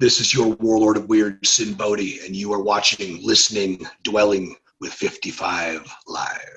This is your warlord of weird, Sinn Bodhi, and you are watching, listening, dwelling with 55 Live.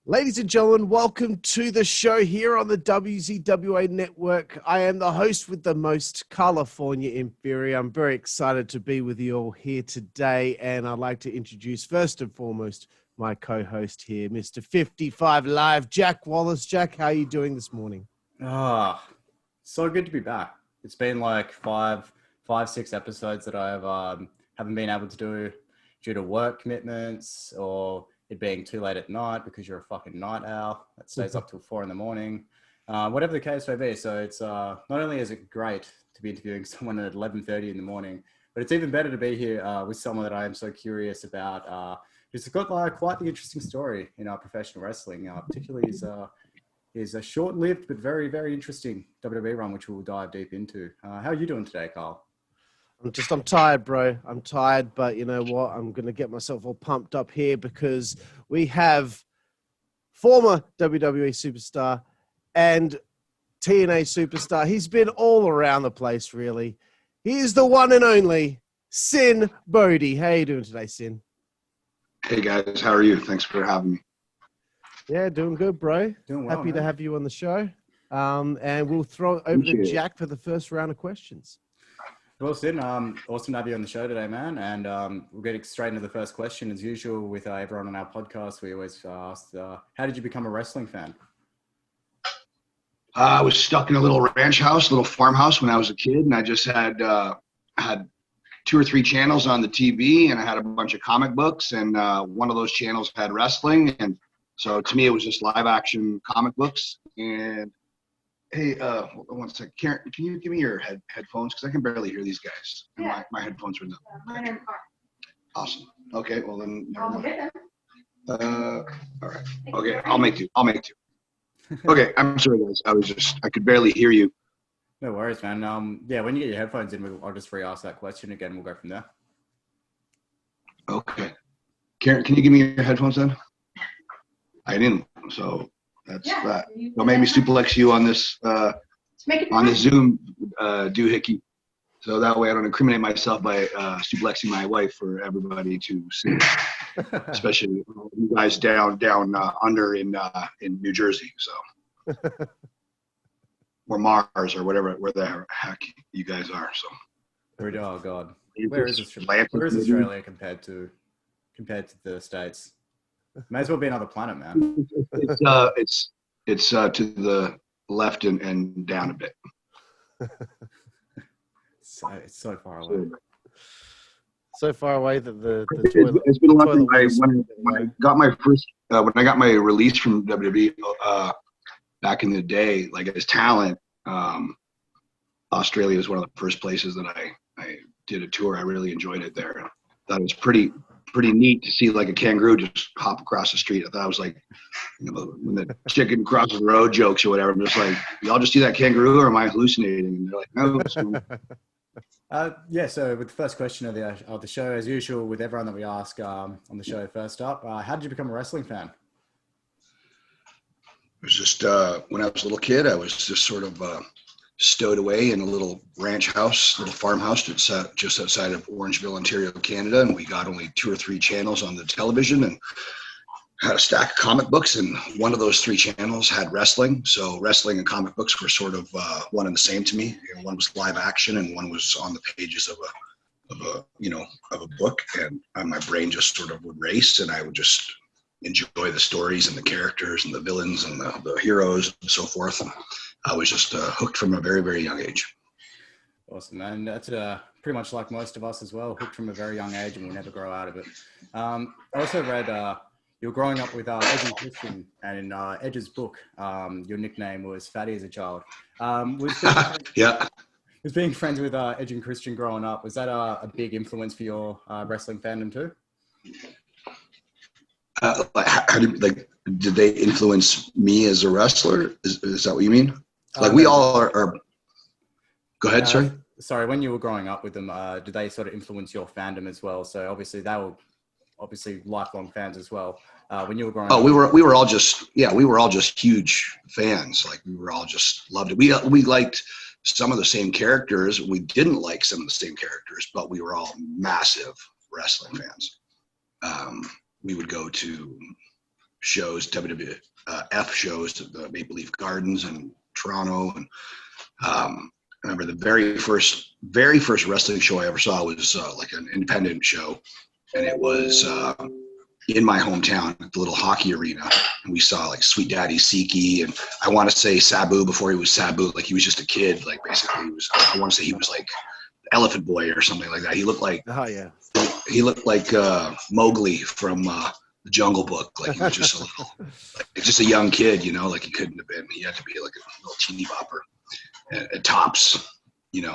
Ladies and gentlemen, welcome to the show here on the WZWA Network. I am the host with the most, Karlifornia Inferior. I'm very excited to be with you all here today, and I'd like to introduce first and foremost my co-host here, Mr. 55 Live, Jack Wallace. Jack, how are you doing this morning? So good to be back. It's been like five, 6 episodes that I haven't been able to do due to work commitments or it being too late at night because you're a fucking night owl that stays up till 4 a.m. Whatever the case may be. So it's not only is it great to be interviewing someone at 11:30 in the morning, but it's even better to be here with someone that I am so curious about. Who's got quite the interesting story in professional wrestling, particularly his a short-lived but very, very interesting WWE run, which we'll dive deep into. How are you doing today, Carl? I'm tired, bro. I'm tired, but you know what? I'm going to get myself all pumped up here because we have former WWE superstar and TNA superstar. He's been all around the place, really. He is the one and only Sinn Bodhi. How are you doing today, Sinn? Hey, guys. How are you? Thanks for having me. Yeah, doing good, bro. Doing well, Happy man. to have you on the show. And we'll throw it over to Jack for the first round of questions. Well, Sinn, awesome to have you on the show today, man. And we'll get straight into the first question. As usual with everyone on our podcast, we always ask, how did you become a wrestling fan? I was stuck in a little ranch house, little farmhouse when I was a kid, and I just had 2 or 3 channels on the TV, and I had a bunch of comic books, and one of those channels had wrestling, and so to me it was just live action comic books. And hey, hold on one second. Karen, can you give me your headphones? Because I can barely hear these guys. And Yeah. my headphones are not. Mine are in the car. Awesome. Okay, well then, never I'll mind. get them. All right. Okay, I'll make 2. Okay, I'm sorry, guys. I could barely hear you. No worries, man. Yeah, when you get your headphones in, I'll just re-ask that question again. We'll go from there. Okay. Karen, can you give me your headphones then? I didn't, so that's that. Don't make me suplex you on this Zoom doohickey. So that way I don't incriminate myself by suplexing my wife for everybody to see, especially you guys down under in New Jersey. So or Mars or whatever, where the heck you guys are. So Oh God, where is Australia compared to the States? May as well be another planet, man. It's to the left and down a bit. It's so far away. So far away that the toilet. It's been a long time. When I got my first, when I got my release from WWE back in the day, like as talent, Australia was one of the first places that I did a tour. I really enjoyed it there. Thought it was pretty neat to see like a kangaroo just hop across the street. I thought it was like, when the chicken crosses the road jokes or whatever. I'm just like, y'all just see that kangaroo or am I hallucinating? And they're like, no. It's Yeah, so with the first question of the show, as usual, with everyone that we ask on the show first up, how did you become a wrestling fan? It was just when I was a little kid, I was just sort of stowed away in a little ranch house, little farmhouse that sat just outside of Orangeville, Ontario, Canada. And we got only 2 or 3 channels on the television and had a stack of comic books. And one of those 3 channels had wrestling. So wrestling and comic books were sort of one and the same to me. One was live action and one was on the pages of a book. And my brain just sort of would race and I would just enjoy the stories and the characters and the villains and the heroes and so forth. And I was just hooked from a very, very young age. Awesome, man. That's pretty much like most of us as well, hooked from a very young age and we'll never grow out of it. I also read you were growing up with Edge and Christian, and in Edge's book, your nickname was Fatty as a child. Was being friends with Edge and Christian growing up, was that a big influence for your wrestling fandom too? How do you, like did they influence me as a wrestler? Is that what you mean? Like we all are. Go ahead, sorry. Sorry, when you were growing up with them, did they sort of influence your fandom as well? So obviously they were lifelong fans as well. When you were growing up, we were all just huge fans. Like we were all just loved it. We liked some of the same characters. We didn't like some of the same characters, but we were all massive wrestling fans. We would go to shows, WWF shows at the Maple Leaf Gardens in Toronto, and I remember the very first wrestling show I ever saw was like an independent show, and it was in my hometown at the little hockey arena, and we saw like Sweet Daddy Siki, and I want to say Sabu before he was Sabu, like he was just a kid, like basically I want to say he was like Elephant Boy or something like that. He looked like Mowgli from the Jungle Book, like he was just just a young kid, you know, like he couldn't have been. He had to be like a little teeny bopper at tops, you know.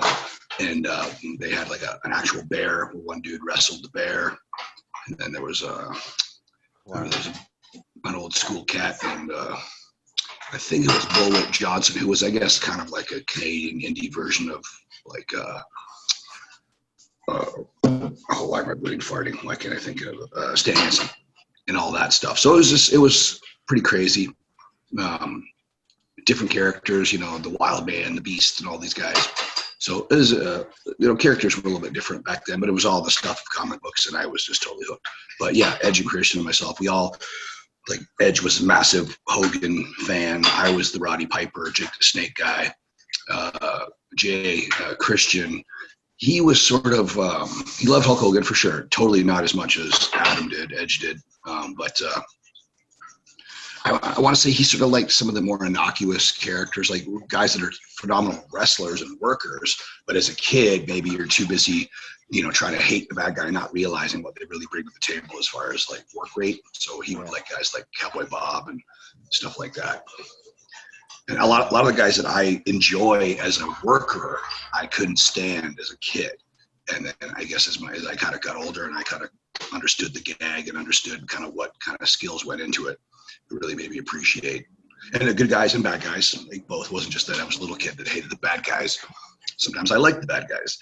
And they had like an actual bear where one dude wrestled the bear, and then there was an old school cat named I think it was Bullwhip Johnson, who was, I guess, kind of like a Canadian indie version of like why am I bleeding farting? Why can't I think of Stan Hansen and all that stuff? So it was pretty crazy. Different characters, you know, the Wild Man, the Beast, and all these guys. So it was, characters were a little bit different back then, but it was all the stuff of comic books, and I was just totally hooked. But yeah, Edge and Christian and myself, we all, like, Edge was a massive Hogan fan. I was the Roddy Piper, Jake the Snake guy. Christian, he was sort of, he loved Hulk Hogan for sure. Totally not as much as Adam did, Edge did. But I want to say he sort of liked some of the more innocuous characters, like guys that are phenomenal wrestlers and workers, but as a kid, maybe you're too busy, you know, trying to hate the bad guy, not realizing what they really bring to the table as far as like work rate. So he would like guys like Cowboy Bob and stuff like that. And a lot of the guys that I enjoy as a worker, I couldn't stand as a kid. And then I guess as I kind of got older and I kind of understood the gag and understood kind of what kind of skills went into it, it really made me appreciate. And the good guys and bad guys, like both. It wasn't just that I was a little kid that hated the bad guys. Sometimes I liked the bad guys.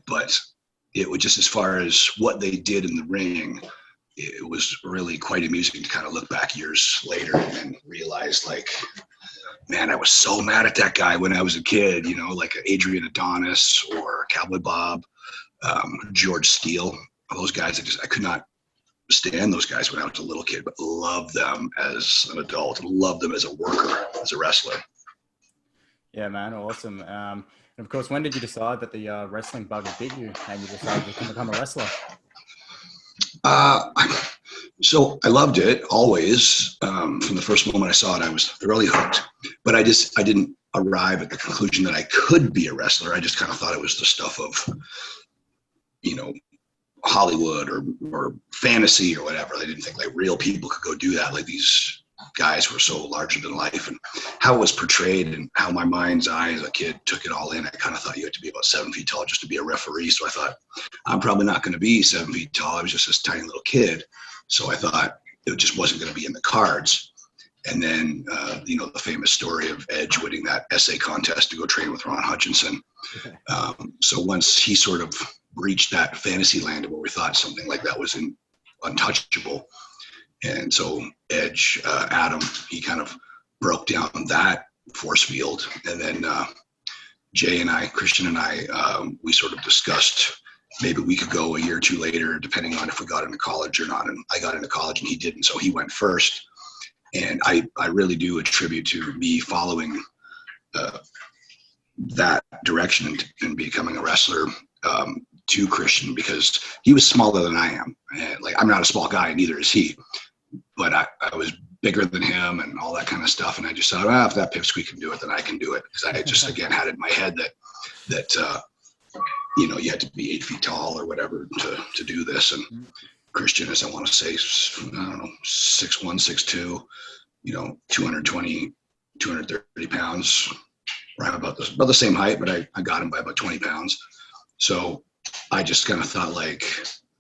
But it was just as far as what they did in the ring, it was really quite amusing to kind of look back years later and realize, like, man, I was so mad at that guy when I was a kid, you know, like Adrian Adonis or Cowboy Bob, George Steele. Those guys, I could not stand those guys when I was a little kid, but loved them as an adult and loved them as a worker, as a wrestler. Yeah, man, awesome. And of course, when did you decide that the wrestling bug had bit you and you decided to become a wrestler? So I loved it always. From the first moment I saw it, I was thoroughly hooked. But I didn't arrive at the conclusion that I could be a wrestler. I just kind of thought it was the stuff of, you know, Hollywood or fantasy or whatever. They didn't think like real people could go do that. Like these guys were so larger than life, and how it was portrayed and how my mind's eye as a kid took it all in. I kind of thought you had to be about 7 feet tall just to be a referee. So I thought, I'm probably not going to be 7 feet tall. I was just this tiny little kid. So I thought it just wasn't going to be in the cards. And then, the famous story of Edge winning that essay contest to go train with Ron Hutchinson. So once he sort of reached that fantasy land where we thought something like that was untouchable. And so Edge, Adam, he kind of broke down that force field. And then Christian and I, we sort of discussed maybe we could go a year or two later, depending on if we got into college or not. And I got into college and he didn't, so he went first. And I really do attribute to me following that direction and becoming a wrestler to Christian, because he was smaller than I am. And, like, I'm not a small guy, neither is he. But I was bigger than him and all that kind of stuff. And I just thought, if that pipsqueak can do it, then I can do it. Because I just, again, had it in my head that you had to be 8 feet tall or whatever to do this. And Christian is, I want to say, 6'1", 6'2", 220, 230 pounds, right about the same height, but I got him by about 20 pounds. So I just kind of thought, like,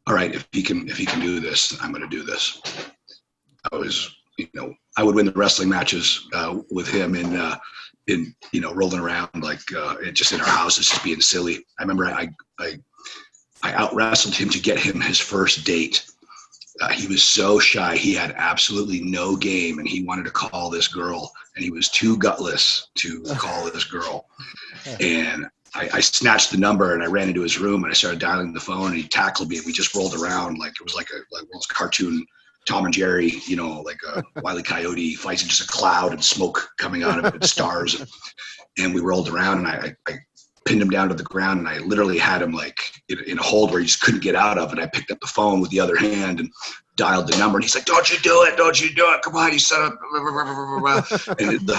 all right, if he can do this, I'm going to do this. I would win the wrestling matches with him in rolling around like just in our houses, just being silly. I remember I out wrestled him to get him his first date. He was so shy. He had absolutely no game, and he wanted to call this girl, and he was too gutless to call this girl. And I snatched the number, and I ran into his room, and I started dialing the phone, and he tackled me, and we just rolled around like it was like one of those cartoon Tom and Jerry, like a Wile E. Coyote fights, just a cloud and smoke coming out of it, stars. And we rolled around, and I pinned him down to the ground, and I literally had him like in a hold where he just couldn't get out of. And I picked up the phone with the other hand and dialed the number, and he's like, "Don't you do it! Don't you do it! Come on, you son of..." And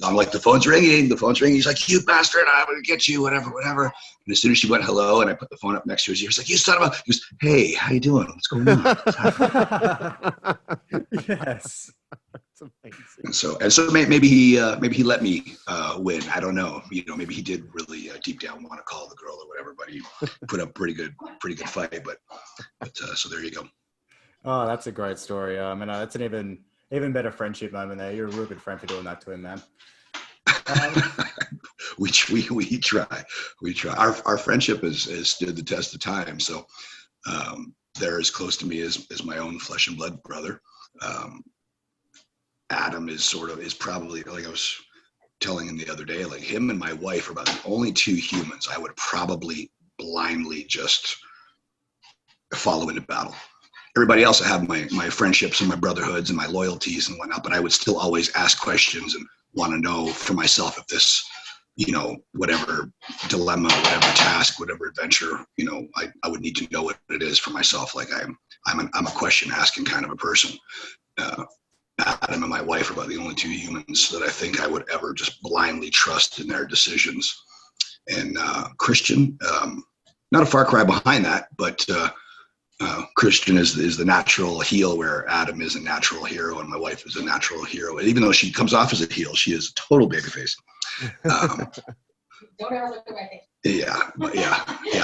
I'm like, "The phone's ringing. The phone's ringing." He's like, "You bastard! I'm gonna get you. Whatever." And as soon as she went hello, and I put the phone up next to his ear, he's like, "You son of a..." He goes, "Hey, how you doing? What's going on?" Yes. That's amazing. And so maybe he let me win. I don't know. Maybe he did really deep down want to call the girl or whatever, but he put up pretty good fight. But so there you go. Oh, that's a great story. That's an even better friendship moment there. You're a real good friend for doing that to him, man. We try. Our friendship has stood the test of time. So they're as close to me as my own flesh and blood brother. Adam is probably, like I was telling him the other day, like him and my wife are about the only two humans I would probably blindly just follow into battle. Everybody else, I have my friendships and my brotherhoods and my loyalties and whatnot, but I would still always ask questions and want to know for myself if this, whatever dilemma, whatever task, whatever adventure, I would need to know what it is for myself. Like I'm a question asking kind of a person. Adam and my wife are about the only two humans that I think I would ever just blindly trust in their decisions. And Christian, not a far cry behind that, but Christian is the natural heel, where Adam is a natural hero and my wife is a natural hero. And even though she comes off as a heel, she is a total babyface. Don't ever look at my face. Yeah.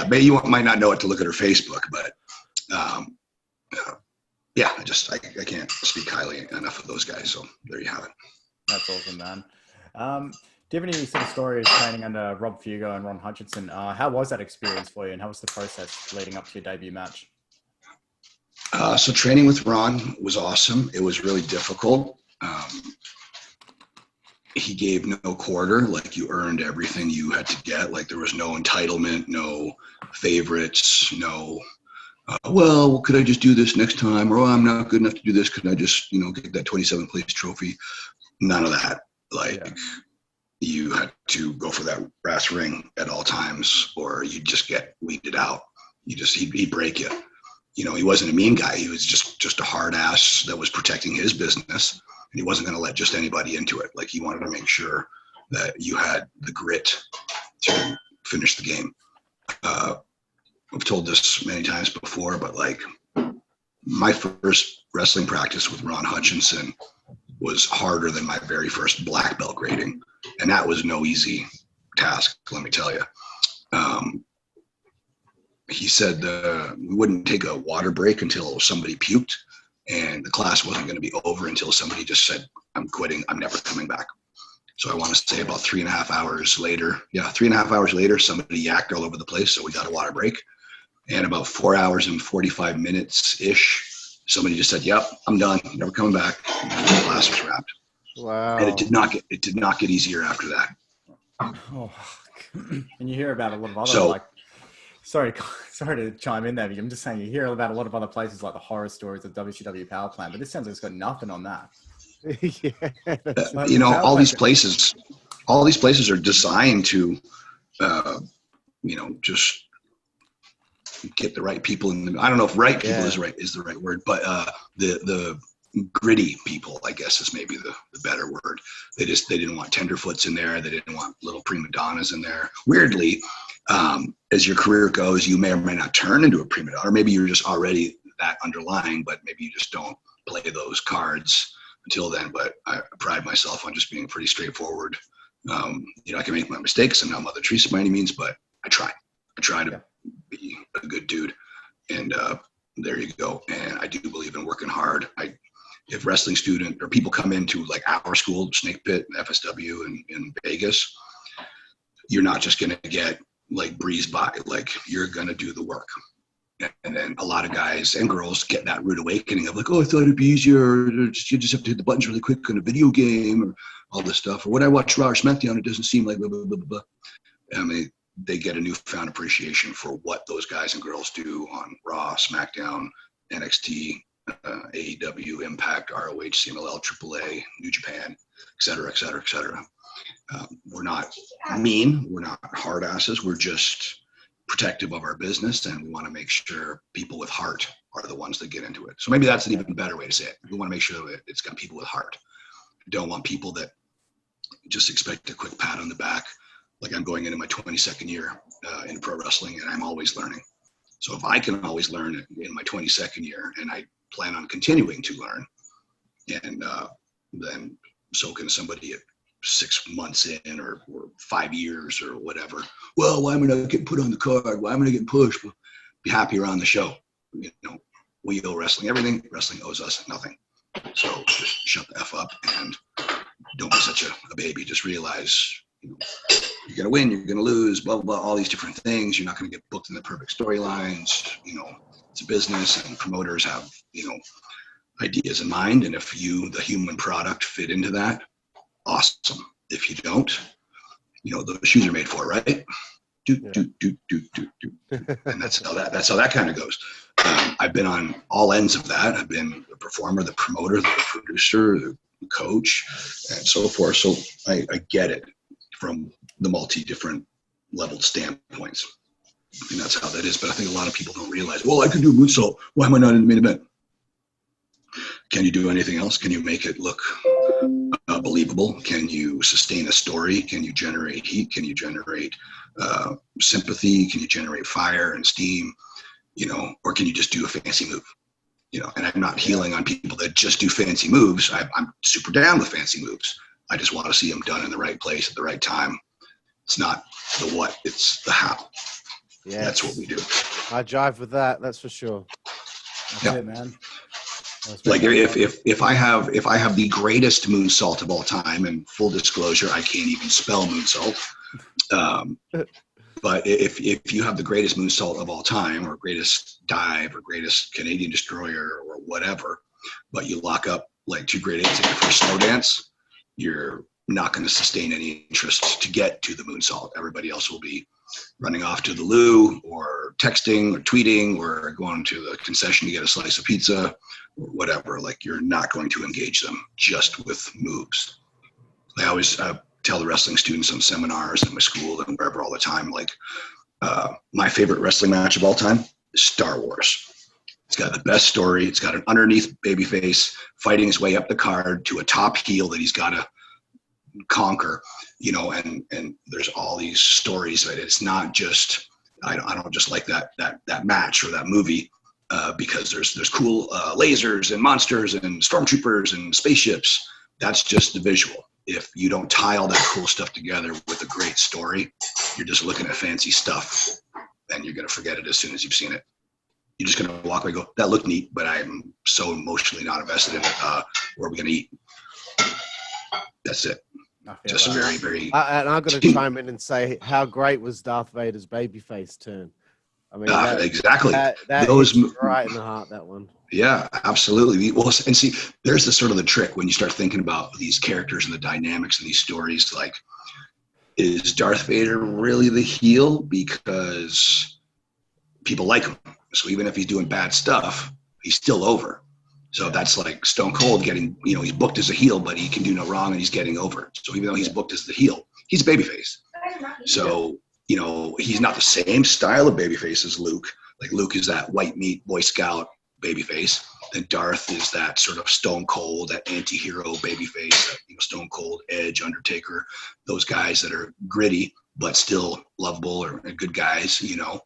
Maybe you might not know what to look at her Facebook, but I can't speak highly enough of those guys. So there you have it. That's awesome, man. Do you have any sort of stories training under Rob Fugo and Ron Hutchinson? How was that experience for you, and how was the process leading up to your debut match? So training with Ron was awesome. It was really difficult. He gave no quarter. Like, you earned everything you had to get. Like, there was no entitlement, no favorites, no, well, could I just do this next time? Or, oh, I'm not good enough to do this. Could I just, get that 27th place trophy? None of that. Like, you had to go for that brass ring at all times, or you'd just get weeded out. He'd break you. He wasn't a mean guy. He was just a hard ass that was protecting his business, and he wasn't going to let just anybody into it. Like, he wanted to make sure that you had the grit to finish the game. I've told this many times before, but like, my first wrestling practice with Ron Hutchinson was harder than my very first black belt grading. And that was no easy task, let me tell you. He said we wouldn't take a water break until somebody puked, and the class wasn't going to be over until somebody just said, "I'm quitting, I'm never coming back." So I want to say about 3.5 hours later, 3.5 hours later, somebody yacked all over the place. So we got a water break, and about 4 hours and 45 minutes ish, somebody just said, "Yep, I'm done, I'm never coming back." And the class was wrapped. Wow. And it did not get easier after that. Oh, and you hear about a lot of other sorry to chime in there, but I'm just saying, you hear about a lot of other places like the horror stories of WCW Power Plant, but this sounds like it's got nothing on that. All these places are designed to, just get the right people in the, I don't know if right people is the right word, but the gritty people, I guess, is maybe the better word. They didn't want tenderfoots in there. They didn't want little prima donnas in there. Weirdly, as your career goes, you may or may not turn into a prima donna, or maybe you're just already that underlying, but maybe you just don't play those cards until then. But I pride myself on just being pretty straightforward. I can make my mistakes. I'm not Mother Teresa by any means, but I try to be a good dude. And there you go. And I do believe in working hard. if wrestling student or people come into like our school, Snake Pit, FSW in Vegas, you're not just going to get like breezed by, like you're going to do the work. And then a lot of guys and girls get that rude awakening of like, oh, I thought it'd be easier. You just have to hit the buttons really quick on a video game or all this stuff. Or when I watch Raw or SmackDown, it doesn't seem like blah, blah, blah, blah, blah. I mean, they get a newfound appreciation for what those guys and girls do on Raw, SmackDown, NXT, AEW, Impact, ROH, CMLL, AAA, New Japan, et cetera, et cetera, et cetera. We're not mean. We're not hard asses. We're just protective of our business, and we want to make sure people with heart are the ones that get into it. So maybe that's an even better way to say it. We want to make sure that it's got people with heart. We don't want people that just expect a quick pat on the back. Like I'm going into my 22nd year in pro wrestling, and I'm always learning. So if I can always learn in my 22nd year, and I plan on continuing to learn, and then so can somebody at 6 months in or 5 years or whatever. Well, why am I not getting put on the card? Why am I not getting pushed? Well, be happy you're on the show. You know, we owe wrestling everything. Wrestling owes us nothing. So just shut the F up and don't be such a baby. Just realize, you know, you're going to win, you're going to lose, blah, blah, blah, all these different things. You're not going to get booked in the perfect storylines. You know, it's a business, and promoters have, you know, ideas in mind. And if you, the human product, fit into that, awesome. If you don't, you know, the shoes are made for, right? And that's how that kind of goes. I've been on all ends of that. I've been the performer, the promoter, the producer, the coach, and so forth. So I get it from the different leveled standpoints. And that's how that is. But I think a lot of people don't realize, well, I can do moonsault. Why am I not in the main event? Can you do anything else? Can you make it look believable? Can you sustain a story? Can you generate heat? Can you generate sympathy? Can you generate fire and steam? You know, or can you just do a fancy move? You know, and I'm not healing on people that just do fancy moves. I'm super down with fancy moves. I just want to see them done in the right place at the right time. It's not the what, it's the how. Yeah, that's what we do. I jive with that. That's for sure. That's it, man. Like if I have the greatest moonsault of all time, and full disclosure, I can't even spell moonsault. But if you have the greatest moonsault of all time, or greatest dive, or greatest Canadian destroyer, or whatever, but you lock up like 2 grade 8s in your first snow dance, you're not going to sustain any interest to get to the moonsault. Everybody else will be running off to the loo, or texting, or tweeting, or going to the concession to get a slice of pizza, or whatever. Like, you're not going to engage them just with moves. I always tell the wrestling students on seminars in my school and wherever all the time, like, my favorite wrestling match of all time is Star Wars. It's got the best story. It's got an underneath babyface fighting his way up the card to a top heel that he's got to conquer, you know, and there's all these stories that it's not just, I don't just like that match or that movie because there's cool lasers and monsters and stormtroopers and spaceships. That's just the visual. If you don't tie all that cool stuff together with a great story, you're just looking at fancy stuff, and you're going to forget it as soon as you've seen it. You're just going to walk away and go, that looked neat, but I'm so emotionally not invested in it. Where are we going to eat? That's it. Just very, very. And I've got to chime in and say, how great was Darth Vader's babyface turn? I mean, exactly. That those right in the heart, that one. Yeah, absolutely. Well, and see, there's the sort of the trick when you start thinking about these characters and the dynamics in these stories. Like, is Darth Vader really the heel because people like him? So even if he's doing bad stuff, he's still over. So that's like Stone Cold getting, you know, he's booked as a heel, but he can do no wrong and he's getting over. So even though he's booked as the heel, he's a babyface. So, you know, he's not the same style of babyface as Luke. Like, Luke is that white meat Boy Scout babyface. Then Darth is that sort of Stone Cold, that anti-hero babyface, you know, Stone Cold, Edge, Undertaker, those guys that are gritty but still lovable or good guys, you know.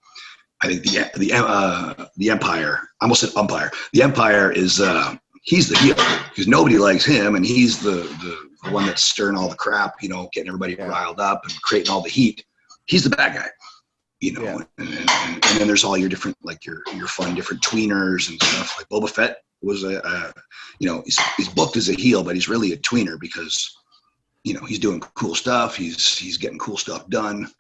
I think the Empire, I almost said umpire. The Empire is he's the heel because nobody likes him, and he's the one that's stirring all the crap, you know, getting everybody riled up and creating all the heat. He's the bad guy, you know, Yeah. and then there's all your different, like your fun, different tweeners and stuff. Like Boba Fett was you know, he's booked as a heel, but he's really a tweener because, you know, he's doing cool stuff. He's getting cool stuff done,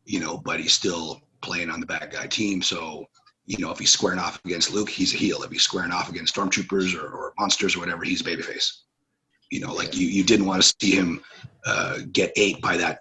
you know, but he's still playing on the bad guy team. So, you know, if he's squaring off against Luke, he's a heel. If he's squaring off against stormtroopers or monsters or whatever, he's babyface. You know, like you didn't want to see him get ate by that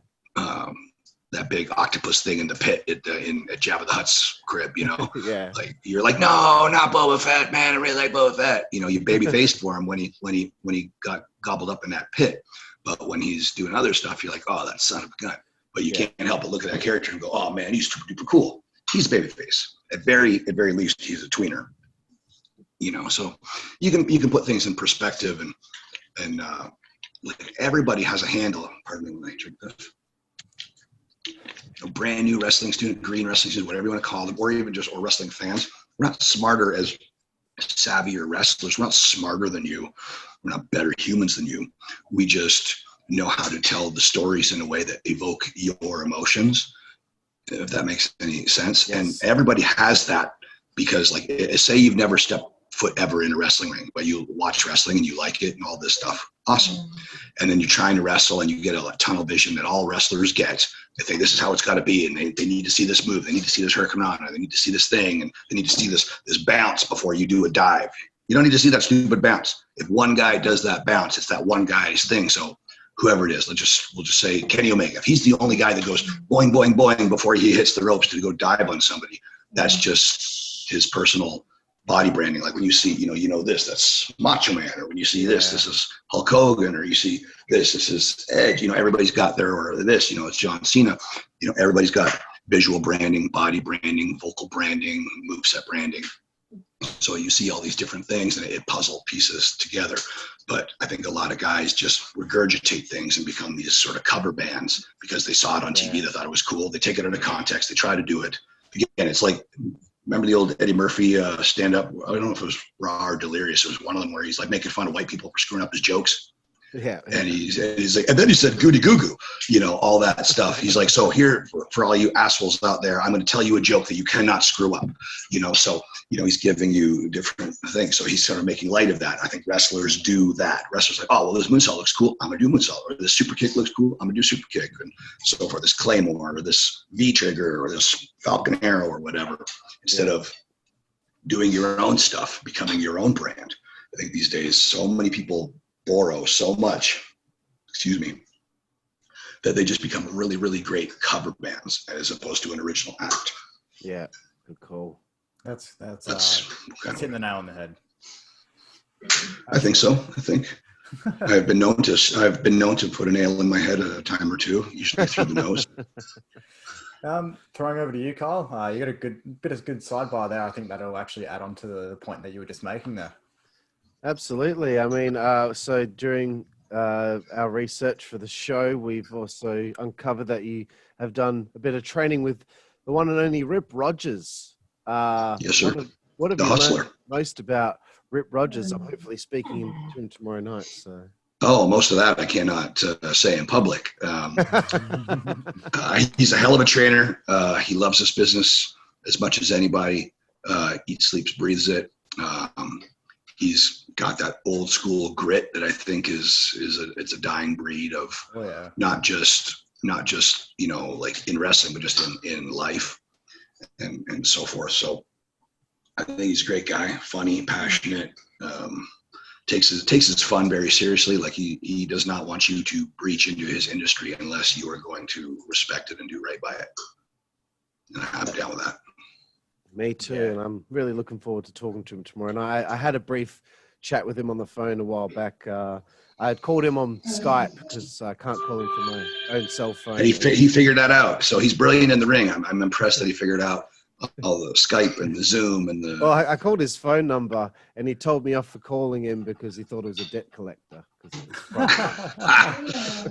big octopus thing in the pit at Jabba the Hutt's crib. You know, Yeah. like you're like, no, not Boba Fett, man. I really like Boba Fett. You know, you babyfaced for him when he got gobbled up in that pit. But when he's doing other stuff, you're like, oh, that son of a gun. But you can't help but look at that character and go, oh man, he's super duper cool. He's babyface. At very least, he's a tweener. You know, so you can put things in perspective and like everybody has a handle. Pardon me when I drink this. A brand new wrestling student, green wrestling student, whatever you want to call them, or even just or wrestling fans. We're not smarter as savvier wrestlers. We're not smarter than you. We're not better humans than you. We just know how to tell the stories in a way that evoke your emotions, if that makes any sense. Yes. And everybody has that because, like, say you've never stepped foot ever in a wrestling ring, but you watch wrestling and you like it and all this stuff. Awesome. And then you're trying to wrestle and you get a tunnel vision that all wrestlers get. They think this is how it's got to be, and they need to see this move. They need to see this hurricanrana. They need to see this thing, and they need to see this bounce before you do a dive. You don't need to see that stupid bounce. If one guy does that bounce, it's that one guy's thing. So whoever it is, we'll just say Kenny Omega. If he's the only guy that goes boing, boing, boing before he hits the ropes to go dive on somebody, that's just his personal body branding. Like when you see, you know this, that's Macho Man, or when you see this is Hulk Hogan, or you see this is Edge. You know, everybody's got their, or this, you know, it's John Cena. You know, everybody's got visual branding, body branding, vocal branding, moveset branding. So you see all these different things and it puzzle pieces together. But I think a lot of guys just regurgitate things and become these sort of cover bands because they saw it on TV. They thought it was cool. They take it out of context. They try to do it. Again, it's like, remember the old Eddie Murphy stand-up? I don't know if it was Raw or Delirious. It was one of them where he's like making fun of white people for screwing up his jokes. Yeah. And he's like, and then he said goody goo goo, you know, all that stuff. He's like, so here for all you assholes out there, I'm going to tell you a joke that you cannot screw up, you know. So, you know, he's giving you different things. So he's sort of making light of that. I think wrestlers do that. Wrestlers like, oh, well, this moonsault looks cool, I'm going to do moonsault. Or this super kick looks cool, I'm going to do super kick, and so forth. This Claymore or this V trigger or this Falcon Arrow or whatever, instead of doing your own stuff, becoming your own brand. I think these days so many people borrow so much, that they just become really, really great cover bands as opposed to an original act. Yeah, good call. That's kind hitting the nail on the head. I think so. I think I've been known to put a nail in my head a time or two, usually through the nose. Throwing over to you, Kyle. You got a good sidebar there. I think that'll actually add on to the point that you were just making there. Absolutely. I mean, so during our research for the show, we've also uncovered that you have done a bit of training with the one and only Rip Rogers. Yes, sir. What have The you Hustler. learned most about Rip Rogers? I'm hopefully speaking to him tomorrow night. So. Oh, most of that I cannot say in public. He's a hell of a trainer. He loves this business as much as anybody. Eats, sleeps, breathes it. He's got that old school grit that I think it's a dying breed of not just you know, like in wrestling, but just in life and so forth. So I think he's a great guy, funny, passionate. Takes his fun very seriously. Like he does not want you to breach into his industry unless you are going to respect it and do right by it. And I'm down with that. Me too, and I'm really looking forward to talking to him tomorrow. And I had a brief chat with him on the phone a while back. I had called him on Skype because I can't call him from my own cell phone. And he figured that out. So he's brilliant in the ring. I'm impressed that he figured out all the Skype and the Zoom and the. Well, I called his phone number, and he told me off for calling him because he thought it was a debt collector.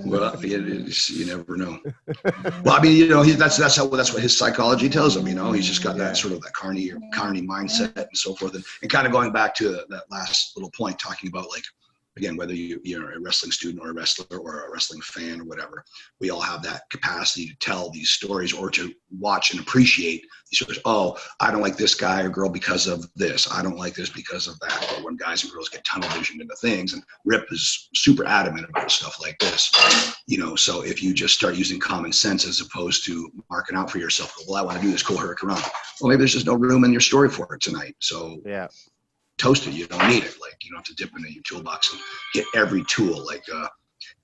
Well, you never know. Well, I mean, you know, that's what his psychology tells him. You know, he's just got that sort of that carny mindset and so forth. And kind of going back to that last little point, talking about like again, whether you're a wrestling student or a wrestler or a wrestling fan or whatever, we all have that capacity to tell these stories or to watch and appreciate these stories. Oh, I don't like this guy or girl because of this. I don't like this because of that. Or when guys and girls get tunnel vision into things, and Rip is super adamant about stuff like this, so if you just start using common sense as opposed to marking out for yourself, well, I want to do this cool Hurricane Run. Well, maybe there's just no room in your story for it tonight. So Yeah. toast it. You don't need it. Like, you don't have to dip into your toolbox and get every tool. Like,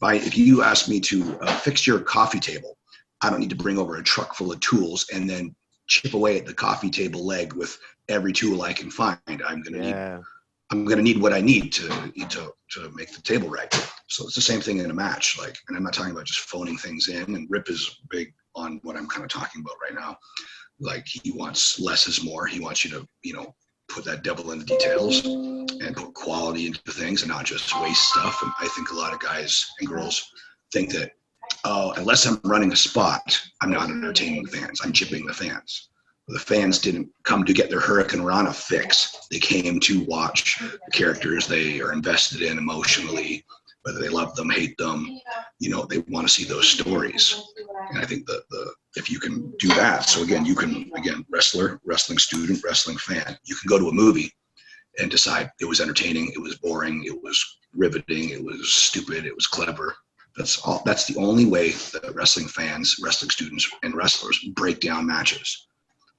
if you ask me to fix your coffee table, I don't need to bring over a truck full of tools and then chip away at the coffee table leg with every tool I can find. I'm gonna need what I need to make the table right. So it's the same thing in a match. Like, and I'm not talking about just phoning things in. And Rip is big on what I'm kind of talking about right now. Like, he wants less is more. He wants you to, put that devil in the details and put quality into things and not just waste stuff. And I think a lot of guys and girls think that, unless I'm running a spot, I'm not entertaining the fans. I'm chipping the fans. The fans didn't come to get their Hurricane Rana fix. They came to watch the characters they are invested in emotionally, whether they love them, hate them, they want to see those stories. And I think if you can do that, so again, wrestler, wrestling student, wrestling fan, you can go to a movie and decide it was entertaining, it was boring, it was riveting, it was stupid, it was clever. That's the only way that wrestling fans, wrestling students, and wrestlers break down matches.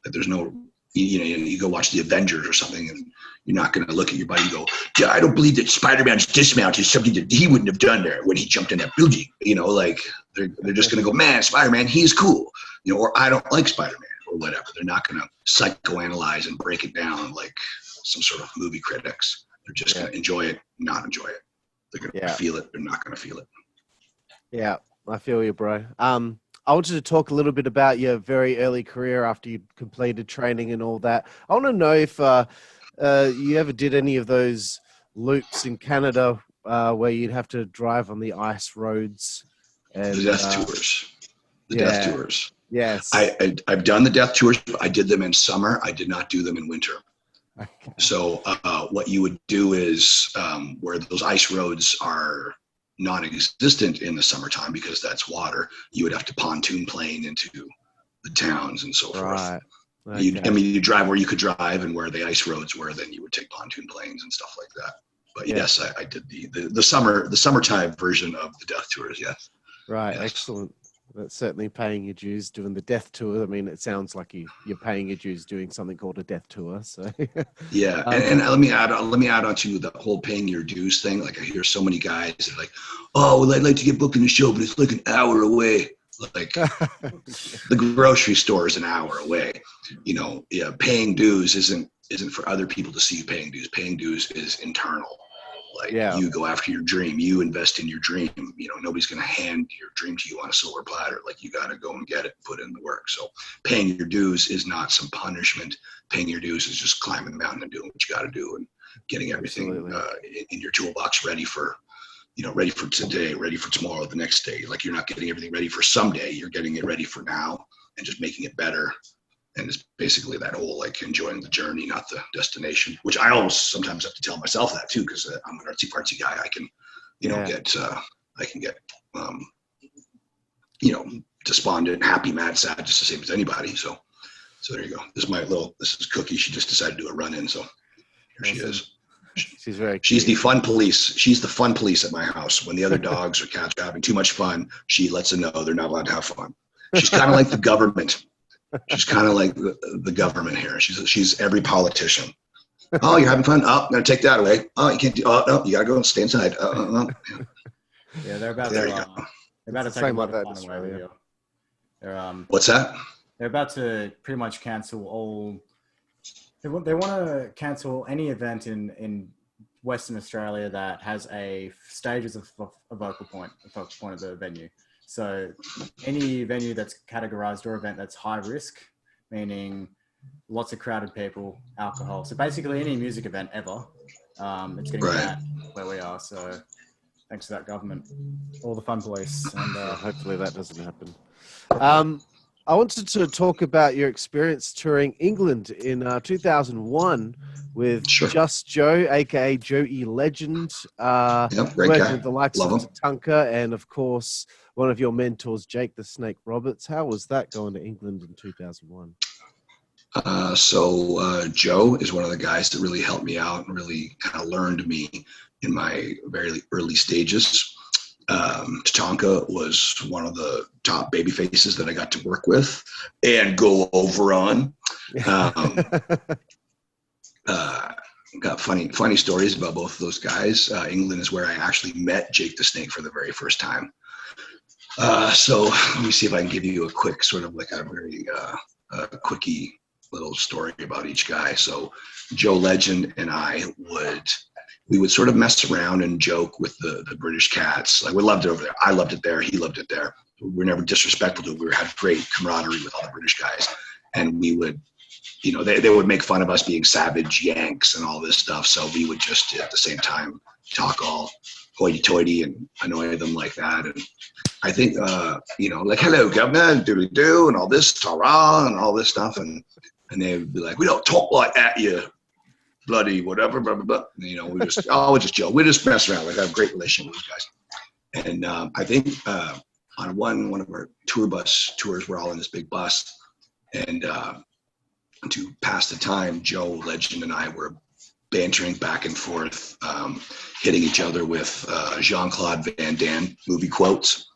That there's no, you go watch the Avengers or something, and you're not going to look at your buddy and go, yeah, I don't believe that Spider-Man's dismount is something that he wouldn't have done there when he jumped in that building. Like, they're just going to go, man, Spider-Man, he's cool. Or I don't like Spider-Man or whatever. They're not going to psychoanalyze and break it down like some sort of movie critics. They're just going to enjoy it, not enjoy it. They're going to feel it. They're not going to feel it. Yeah, I feel you, bro. I wanted to talk a little bit about your very early career after you completed training and all that. I want to know if you ever did any of those loops in Canada where you'd have to drive on the ice roads. And, the death tours. Death tours. Yes. I've done the death tours. But I did them in summer. I did not do them in winter. Okay. So what you would do is where those ice roads are non-existent in the summertime because that's water, you would have to pontoon plane into the towns and so forth. Okay. You drive where you could drive, and where the ice roads were, then you would take pontoon planes and stuff like that. But yes, I did the summertime version of the death tours. Yes. Right. Yes. Excellent. That's certainly paying your dues doing the death tour. I mean, it sounds like you're paying your dues doing something called a death tour. So yeah, and let me add on to the whole paying your dues thing. Like, I hear so many guys that are like, oh, well, I'd like to get booked in the show, but it's like an hour away. Like, the grocery store is an hour away. Paying dues isn't for other people to see you paying dues. Paying dues is internal. Like, you go after your dream, you invest in your dream. Nobody's going to hand your dream to you on a silver platter. Like, you got to go and get it, put in the work. So paying your dues is not some punishment. Paying your dues is just climbing the mountain and doing what you got to do and getting everything in your toolbox ready for today, ready for tomorrow, the next day. Like, you're not getting everything ready for someday. You're getting it ready for now and just making it better. And it's basically that whole, like, enjoying the journey, not the destination, which I always sometimes have to tell myself that too, because I'm an artsy fartsy guy. I can, get despondent, happy, mad, sad, just the same as anybody. So there you go. This is Cookie. She just decided to do a run in. So here she is. She's the fun police. She's the fun police at my house. When the other dogs or cats are having too much fun, she lets them know they're not allowed to have fun. She's kind of like the government. She's kind of like the government here. She's every politician. Oh, you're having fun? Oh, no, take that away. Oh, you can't do. Oh, no, you gotta go and stay inside. Yeah, they're about there to. you go. They're about to take a lot of fun away with you. They're What's that? They're about to pretty much cancel all. They want to cancel any event in Western Australia that has a stage as a focal point of the venue. So any venue that's categorized or event that's high risk, meaning lots of crowded people, alcohol. So basically any music event ever, it's getting banned where we are. So thanks to that government, all the fun police, and hopefully that doesn't happen. I wanted to talk about your experience touring England in 2001 with Sure. Just Joe, aka Joe E. Legend, Yep, great working guy. with the likes Love of him. Tatanka and, of course, one of your mentors, Jake the Snake Roberts. How was that going to England in 2001? So Joe is one of the guys that really helped me out and really kind of learned me in my very early stages. Tatanka was one of the top baby faces that I got to work with and go over on. Got funny stories about both of those guys. England is where I actually met Jake the Snake for the very first time. So let me see if I can give you a quick sort of like a very quickie little story about each guy. So Joe Legend and we would sort of mess around and joke with the British cats. Like, we loved it over there. I loved it there. He loved it there. We were never disrespectful to it. We had great camaraderie with all the British guys. And we would, they would make fun of us being savage Yanks and all this stuff. So we would just at the same time talk all hoity-toity and annoy them like that. And I think, like, hello, governor, doodly-doo, and all this, ta-ra, and all this stuff. And they would be like, we don't talk like that, you bloody whatever, blah, blah, blah. We just joke. We just mess around. Like, I have a great relationship with these guys. And I think on one of our tour bus tours, we're all in this big bus. And to pass the time, Joe Legend and I were bantering back and forth, hitting each other with Jean-Claude Van Damme movie quotes.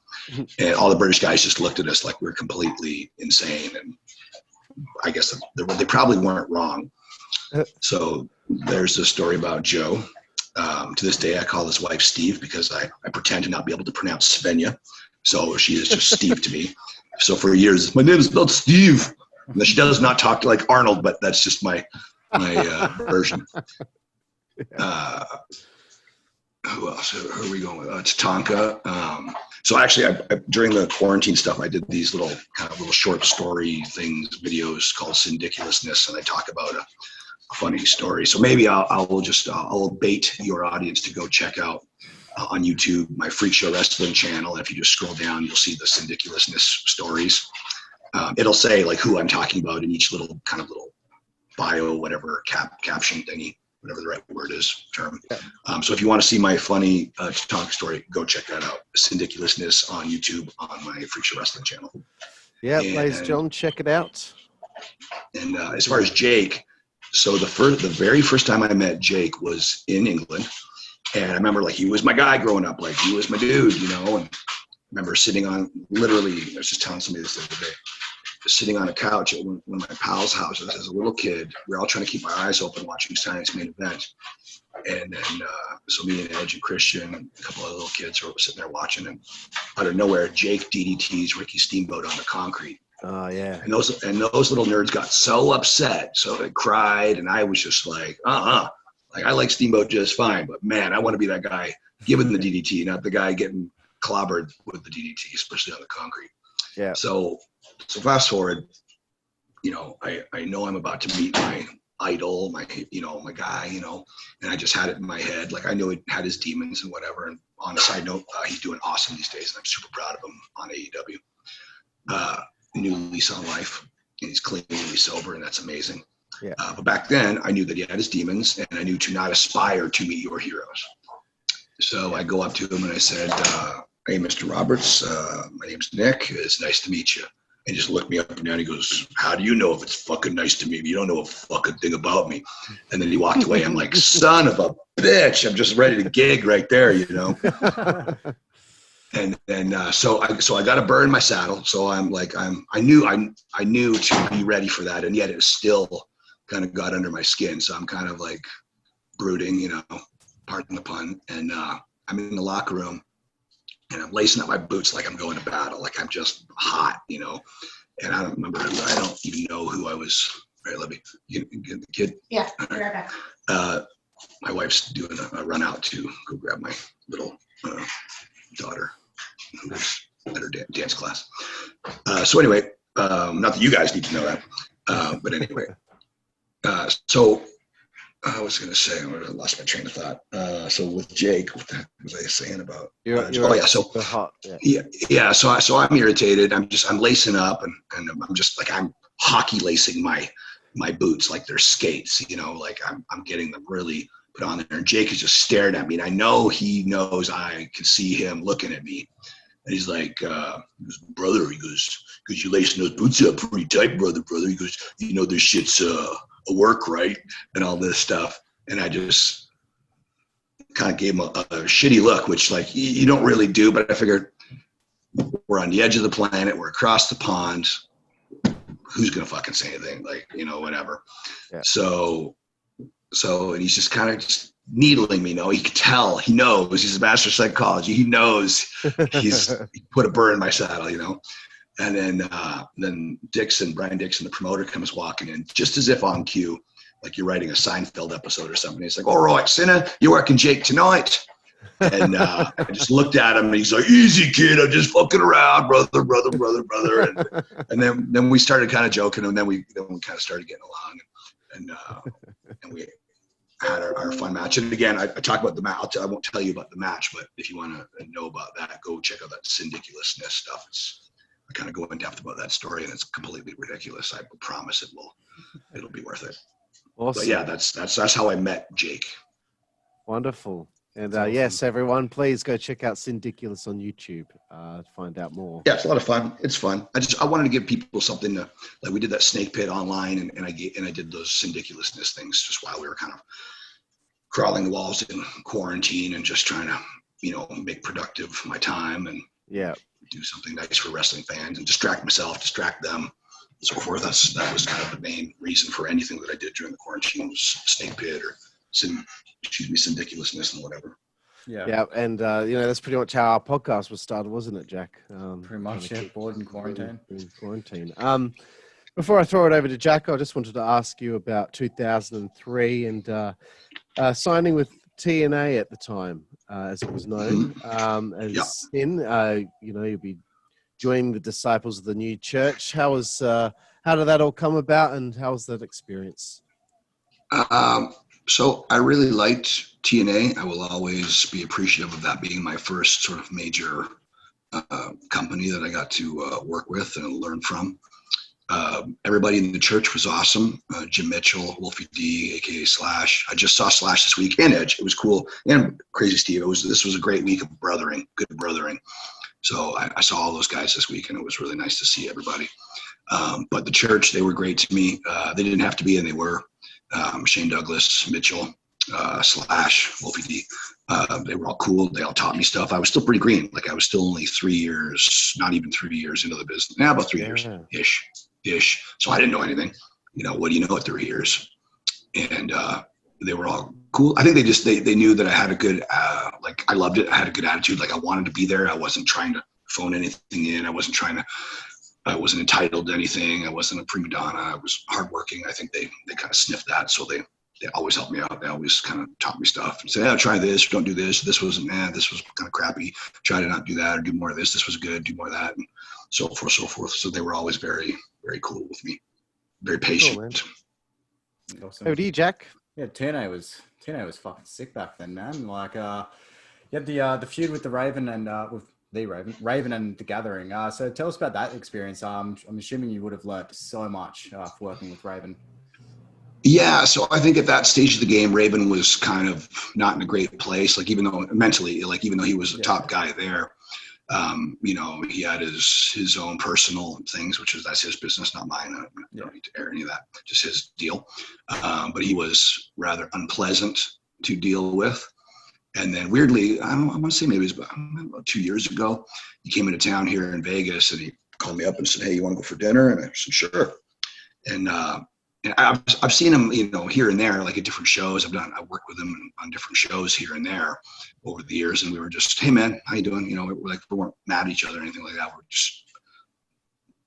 And all the British guys just looked at us like we were completely insane. And I guess they probably weren't wrong. So there's a story about Joe. To this day, I call his wife Steve because I pretend to not be able to pronounce Svenja. So she is just Steve to me. So for years, my name is not Steve. And she does not talk like Arnold, but that's just my version. Who else? Who are we going with? Tatanka. So actually, during the quarantine stuff, I did these little short story things, videos called Syndiculousness, and I talk about a funny story. So maybe I'll bait your audience to go check out on YouTube my Freak Show Wrestling channel. And if you just scroll down, you'll see the Syndiculousness stories. It'll say like who I'm talking about in each little bio, whatever caption thingy, whatever the right word is, term. So if you want to see my funny talk story, go check that out. Syndiculousness on YouTube on my Freak Show Wrestling channel. Yeah, ladies and gentlemen, check it out. And as far as Jake, so the very first time I met Jake was in England. And I remember like he was my guy growing up, like he was my dude, and I remember sitting on, literally, I was just telling somebody this the other day, sitting on a couch at one of my pals' houses as a little kid. We're all trying to keep our eyes open watching Science Main Event. And then, so me and Edge and Christian and a couple of little kids were sitting there watching, and out of nowhere, Jake DDTs Ricky Steamboat on the concrete. Oh, yeah. And those little nerds got so upset, so they cried, and I was just like, like I like Steamboat just fine, but man, I want to be that guy giving the DDT, not the guy getting clobbered with the DDT, especially on the concrete. Yeah. So fast forward, I know I'm about to meet my idol, my guy, and I just had it in my head. Like I knew he had his demons and whatever. And on a side note, he's doing awesome these days, and I'm super proud of him on AEW. New lease on life, and he's cleanly sober, and that's amazing. Yeah. But back then, I knew that he had his demons, and I knew to not aspire to meet your heroes. So I go up to him and I said, "Hey, Mr. Roberts, my name's Nick. It's nice to meet you." And he just looked me up and down. He goes, "How do you know if it's fucking nice to meet me? You don't know a fucking thing about me." And then he walked away. I'm like, son of a bitch! I'm just ready to gig right there, And then so I got a burr in my saddle. So I'm like I knew to be ready for that, and yet it still kind of got under my skin. So I'm kind of like brooding, pardon the pun. And I'm in the locker room, and I'm lacing up my boots like I'm going to battle, like I'm just hot, And I don't remember. I don't even know who I was. Right, let me get the kid. Yeah, be right back. My wife's doing a run out to go grab my little daughter who was at her dance class. So anyway, not that you guys need to know that, but anyway. So I was going to say, I lost my train of thought. So with Jake, what the heck was I saying about? You're oh yeah, so super hot. Yeah. yeah. So I'm irritated. I'm lacing up, and I'm just like I'm hockey lacing my boots like they're skates. Like I'm getting them really put on there. And Jake is just staring at me, and I know he knows I can see him looking at me. And he's like, brother, he goes, you lacing those boots up pretty tight, brother. He goes, this shit's a work, right? And all this stuff. And I just kind of gave him a shitty look, which like you don't really do, but I figured we're on the edge of the planet. We're across the pond. Who's going to fucking say anything? Like, whatever. Yeah. So, and he's just kind of just needling me. He could tell, he knows, he's a master of psychology. He knows he put a burr in my saddle, And then Brian Dixon, the promoter, comes walking in just as if on cue, like you're writing a Seinfeld episode or something. He's like, all right, Sinner, you're working Jake tonight. And I just looked at him and he's like, easy kid, I'm just fucking around, brother. And then we started kind of joking, and then we kind of started getting along, and we had our fun match. And again, I talk about the match. I won't tell you about the match, but if you want to know about that, go check out that syndiculousness stuff. I kind of go in depth about that story, and it's completely ridiculous. I promise it'll be worth it. Awesome. But yeah, that's how I met Jake. Wonderful. And Awesome. yes, everyone, please go check out Syndiculous on YouTube to find out more. Yeah, it's a lot of fun. It's fun. I wanted to give people something to, like we did that snake pit online, and I did those syndiculousness things just while we were kind of crawling the walls in quarantine and just trying to, make productive my time and do something nice for wrestling fans and distract myself, distract them, so forth. That was kind of the main reason for anything that I did during the quarantine was snake pit or syndiculousness and whatever. Yeah. And that's pretty much how our podcast was started, wasn't it, Jack? Pretty much, yeah. Bored in quarantine. Before I throw it over to Jack, I just wanted to ask you about 2003 and signing with TNA at the time, as it was known, as Sinn. You'll be joining the Disciples of the New Church. How did that all come about, and how was that experience? So I really liked TNA. I will always be appreciative of that being my first sort of major company that I got to work with and learn from. Everybody in the church was awesome. Jim Mitchell, Wolfie D, aka Slash. I just saw Slash this week, and Edge. It was cool. And Crazy Steve. This was a great week of good brothering. So I saw all those guys this week, and it was really nice to see everybody. But the church, they were great to me. They didn't have to be, and they were. Shane Douglas, Mitchell, Slash, Wolfie D. They were all cool. They all taught me stuff. I was still pretty green. Like I was still only 3 years, not even 3 years into the business. Now about 3 years ish. So I didn't know anything. What do you know at 3 years? And they were all cool. I think they knew that I had a good, I loved it. I had a good attitude. Like I wanted to be there. I wasn't trying to phone anything in. I wasn't entitled to anything. I wasn't a prima donna. I was hardworking. I think they kind of sniffed that. So they always helped me out. They always kind of taught me stuff and said, try this, don't do this. This was kind of crappy. Try to not do that or do more of this. This was good. Do more of that. And so forth. So they were always very, very cool with me. Very patient. Cool, awesome. Over to you, Jack. Yeah, TNA was fucking sick back then, man. Like, you had the feud with the Raven and with the Raven and the Gathering. So tell us about that experience. I'm assuming you would have learned so much working with Raven. Yeah, so I think at that stage of the game, Raven was kind of not in a great place. Like even though he was a top guy there, he had his own personal things, that's his business, not mine. I don't need to air any of that, just his deal. But he was rather unpleasant to deal with. And then weirdly, I want to say maybe it was about 2 years ago, he came into town here in Vegas and he called me up and said, "Hey, you want to go for dinner?" And I said, "Sure." And I've seen him, here and there, like at different shows. I've worked with him on different shows here and there over the years. And we were just, "Hey man, how you doing?" We weren't mad at each other or anything like that. We're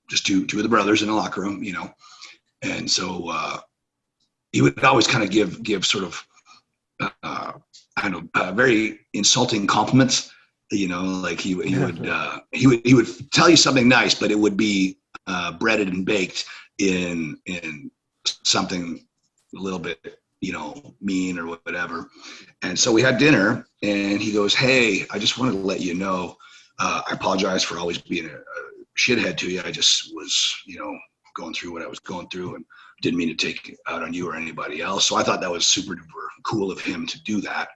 just two of the brothers in the locker room, And so he would always kind of give sort of, very insulting compliments. Like he would tell you something nice, but it would be breaded and baked in something a little bit mean or whatever. And so we had dinner, and he goes, "Hey, I just wanted to let you know, I apologize for always being a shithead to you. I just was, going through what I was going through and didn't mean to take it out on you or anybody else." So I thought that was super duper cool of him to do that.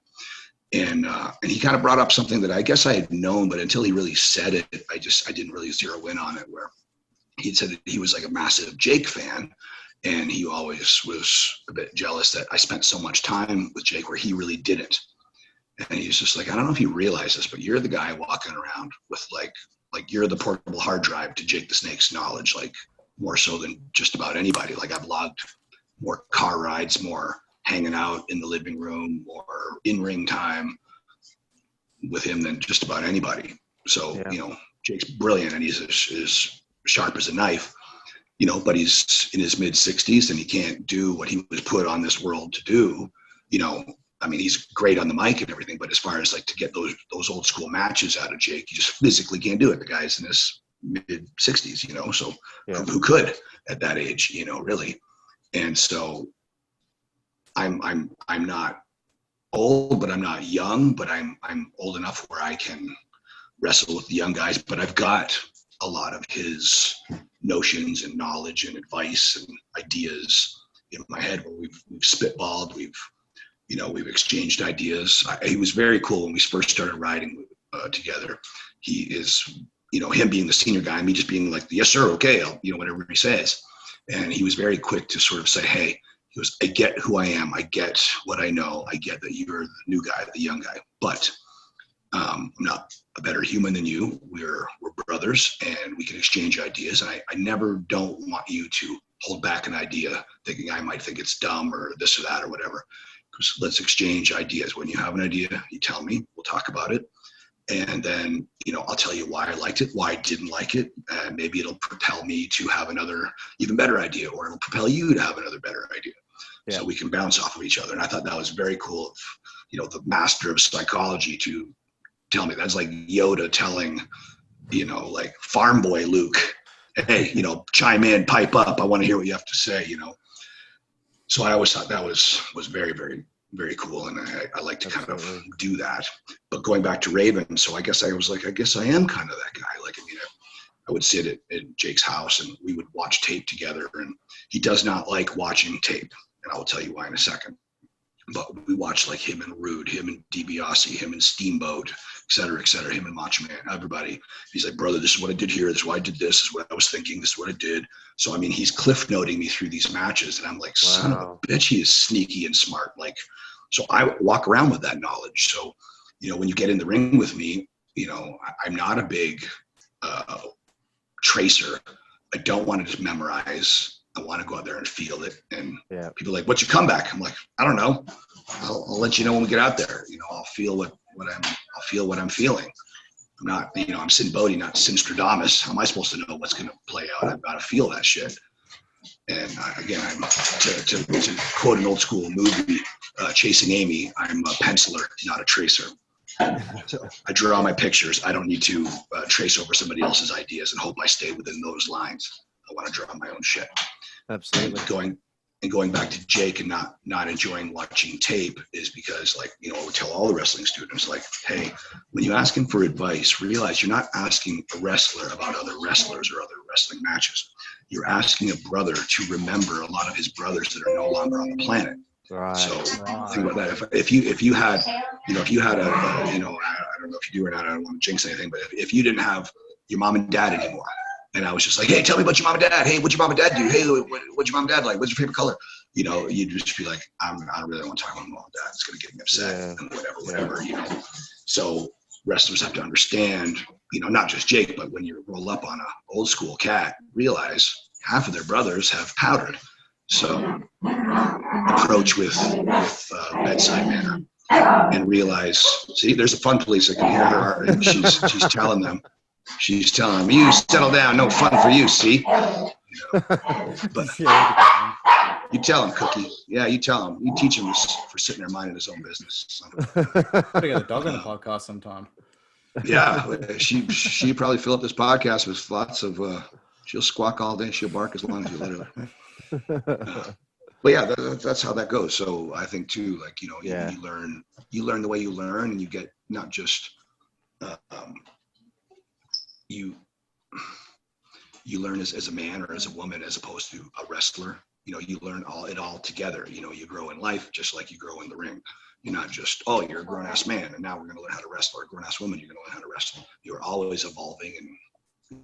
And he kind of brought up something that I guess I had known, but until he really said it, I didn't really zero in on it, where he said that he was like a massive Jake fan. And he always was a bit jealous that I spent so much time with Jake where he really didn't. And he's just like, I don't know if you realize this, but you're the guy walking around with like you're the portable hard drive to Jake the Snake's knowledge, like more so than just about anybody. Like I've logged more car rides, more hanging out in the living room, more in-ring time with him than just about anybody. So, Jake's brilliant and he's as sharp as a knife. But he's in his mid 60s and he can't do what he was put on this world to do. He's great on the mic and everything, but as far as like to get those old school matches out of Jake, you just physically can't do it. The guy's in his mid 60s, so who could at that age, really. And so I'm not old, but I'm not young, but I'm old enough where I can wrestle with the young guys, but I've got a lot of his notions and knowledge and advice and ideas in my head where we've spitballed, we've exchanged ideas. He was very cool when we first started riding together. He is, him being the senior guy, me just being like, yes, sir. Okay. I'll, whatever he says. And he was very quick to sort of say, hey, he goes, I get who I am. I get what I know. I get that you're the new guy, the young guy, but I'm not a better human than you. We're brothers and we can exchange ideas. And I never don't want you to hold back an idea thinking I might think it's dumb or this or that or whatever. Because let's exchange ideas. When you have an idea, you tell me, we'll talk about it. And then, I'll tell you why I liked it, why I didn't like it. And maybe it'll propel me to have another even better idea, or it'll propel you to have another better idea. Yeah. So we can bounce off of each other. And I thought that was very cool of, the master of psychology to tell me. That's like Yoda telling, like farm boy Luke, hey, chime in, pipe up. I want to hear what you have to say, So I always thought that was very, very, very cool. And I like to kind of do that. But going back to Raven, so I guess I am kind of that guy. Like, I would sit at Jake's house and we would watch tape together. And he does not like watching tape. And I will tell you why in a second. But we watched like him and Rude, him and DiBiase, him and Steamboat, et cetera, him and Macho Man, everybody. He's like, brother, this is what I did here. This is why I did this. This is what I was thinking. This is what I did. So, he's cliff noting me through these matches. And I'm like, son of a bitch, he is sneaky and smart. Like, so I walk around with that knowledge. So, when you get in the ring with me, I'm not a big tracer. I don't want to just memorize. I want to go out there and feel it. And people are like, what's your comeback? I'm like, I don't know. I'll let you know when we get out there. I'll feel what I'm feeling. I'm not, I'm Sinn Bodhi, not Sinstradamus. How am I supposed to know what's going to play out? I've got to feel that shit. And again, I'm to quote an old school movie, Chasing Amy, I'm a penciler, not a tracer. So I draw my pictures. I don't need to trace over somebody else's ideas and hope I stay within those lines. I want to draw my own shit. Absolutely. And going back to Jake and not enjoying watching tape is because, like, I would tell all the wrestling students, like, hey, when you ask him for advice, realize you're not asking a wrestler about other wrestlers or other wrestling matches. You're asking a brother to remember a lot of his brothers that are no longer on the planet. Right. So think about that. If you had a I don't know if you do or not, I don't want to jinx anything, but if you didn't have your mom and dad anymore, and I was just like, hey, tell me about your mom and dad. Hey, what'd your mom and dad do? Hey, what's your mom and dad like? What's your favorite color? You'd just be like, I don't really want to talk about my mom and dad. It's going to get me upset and whatever. So wrestlers have to understand, not just Jake, but when you roll up on an old school cat, realize half of their brothers have powdered. So approach with bedside manner and realize, see, there's a fun police that can hear her. And she's telling them, you settle down, no fun for you, see? But you tell him, Cookie. Yeah, you tell him. You teach him for sitting there minding his own business. Gotta get a dog on the podcast sometime. Yeah, she probably fill up this podcast with lots of, she'll squawk all day. She'll bark as long as you let her. But yeah, that's how that goes. So I think too, like, you know, Yeah. you learn the way you learn, and you get not just you learn as a man or as a woman, as opposed to a wrestler. You know, you learn it all together. You know, you grow in life just like you grow in the ring. You're not just, oh, you're a grown ass man and now we're going to learn how to wrestle, or a grown ass woman, you're going to learn how to wrestle. You're always evolving and,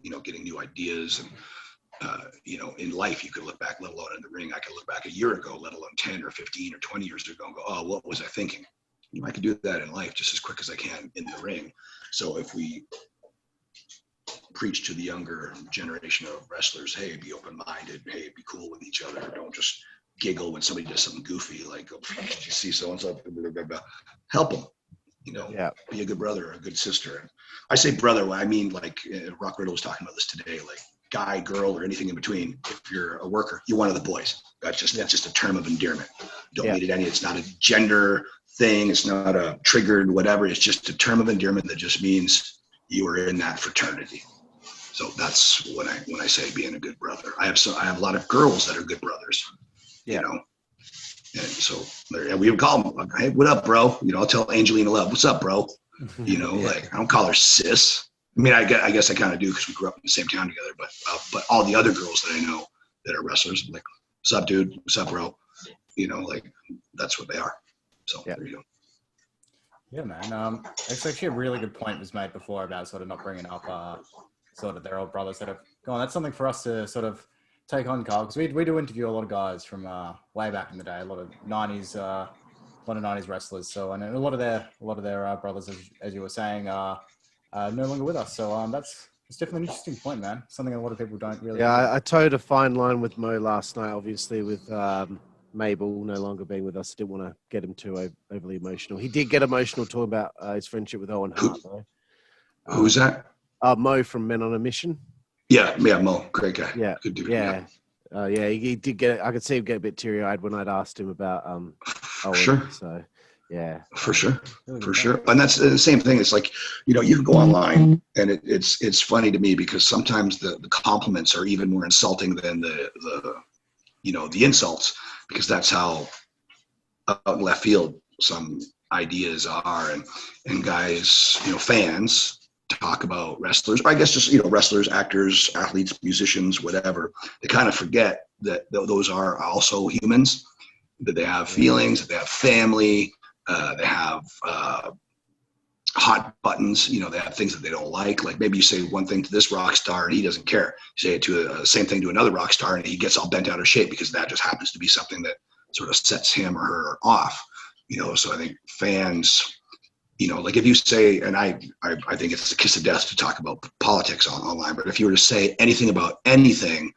you know, getting new ideas. And you know, in life, you could look back, let alone in the ring. I could look back a year ago, let alone 10 or 15 or 20 years ago, and go, oh, what was I thinking? You know, I could do that in life just as quick as I can in the ring. So if we preach to the younger generation of wrestlers, hey, be open-minded, hey, be cool with each other, don't just giggle when somebody does something goofy, like, oh, did you see so-and-so? Help them, you know, be a good brother or a good sister. And I say brother, I mean, like, Rock Riddle was talking about this today, like, guy, girl, or anything in between. If you're a worker, you're one of the boys. That's just a term of endearment. Don't need it any. It's not a gender thing. It's not a triggered whatever. It's just a term of endearment that just means you are in that fraternity. So that's when I say being a good brother. I have a lot of girls that are good brothers. You know, and so we would call them, hey, what up, bro? You know, I'll tell Angelina Love, what's up, bro? You know, like, I don't call her sis. I mean, I guess I kind of do because we grew up in the same town together. But all the other girls that I know that are wrestlers, I'm like, what's up, dude? What's up, bro? You know, like, that's what they are. So there you go. Yeah, man. It's actually a really good point was made before about sort of not bringing up sort of their old brothers that have gone. That's something for us to sort of take on, Carl, because we do interview a lot of guys from way back in the day, a lot of 90s wrestlers. So, and a lot of their brothers, as you were saying, no longer with us. So it's definitely an interesting point, man. Something a lot of people don't really. Yeah, I towed a fine line with Mo last night, obviously, with Mabel no longer being with us. I didn't want to get him too overly emotional. He did get emotional talking about his friendship with Owen Hart, though. Who's that? Mo from Men on a Mission. Yeah, Mo, great guy. Yeah, good dude. Yeah. He did get. I could see him get a bit teary-eyed when I'd asked him about Owen. Sure. So, yeah. For sure. And that's the same thing. It's like, you know, you can go online and it's funny to me because sometimes the compliments are even more insulting than the you know, the insults, because that's how out in left field some ideas are. And guys, you know, fans talk about wrestlers, or I guess just, you know, wrestlers, actors, athletes, musicians, whatever. They kind of forget that those are also humans, that they have feelings, that they have family, they have hot buttons, you know, they have things that they don't like. Like maybe you say one thing to this rock star and he doesn't care. You say it to same thing to another rock star and he gets all bent out of shape because that just happens to be something that sort of sets him or her off, you know. So I think fans, you know, like if you say, and I think it's a kiss of death to talk about politics online, but if you were to say anything about anything,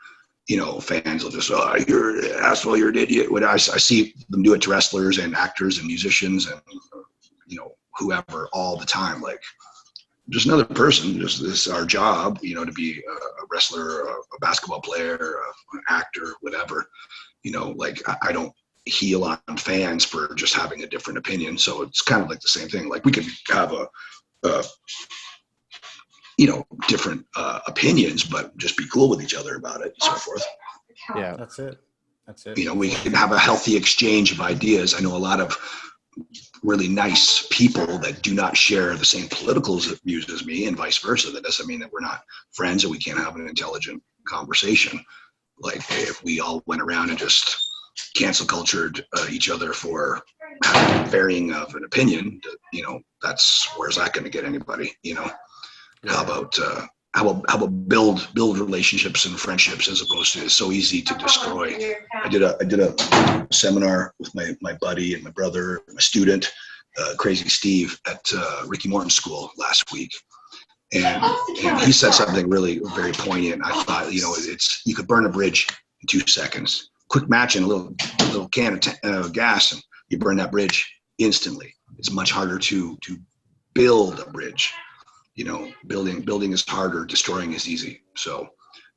you know, fans will just, oh, you're an asshole, you're an idiot. When I see them do it to wrestlers and actors and musicians and, you know, whoever all the time, like just another person, just this is our job, you know, to be a wrestler, a basketball player, an actor, whatever, you know, like I don't heal on fans for just having a different opinion. So it's kind of like the same thing. Like we could have a you know, different opinions, but just be cool with each other about it and so forth. Yeah, that's it. You know, we can have a healthy exchange of ideas. I know a lot of really nice people that do not share the same political views as me and vice versa. That doesn't mean that we're not friends and we can't have an intelligent conversation. Like if we all went around and just cancel cultured each other for having varying of an opinion, you know, where's that going to get anybody, you know? How about build relationships and friendships as opposed to it's so easy to destroy. I did a seminar with my buddy and my brother, my student, Crazy Steve at Ricky Morton's school last week, and he said something really very poignant. I thought, you know, you could burn a bridge in 2 seconds. Quick match and a little can of gas, and you burn that bridge instantly. It's much harder to build a bridge. You know, building is harder, destroying is easy. So,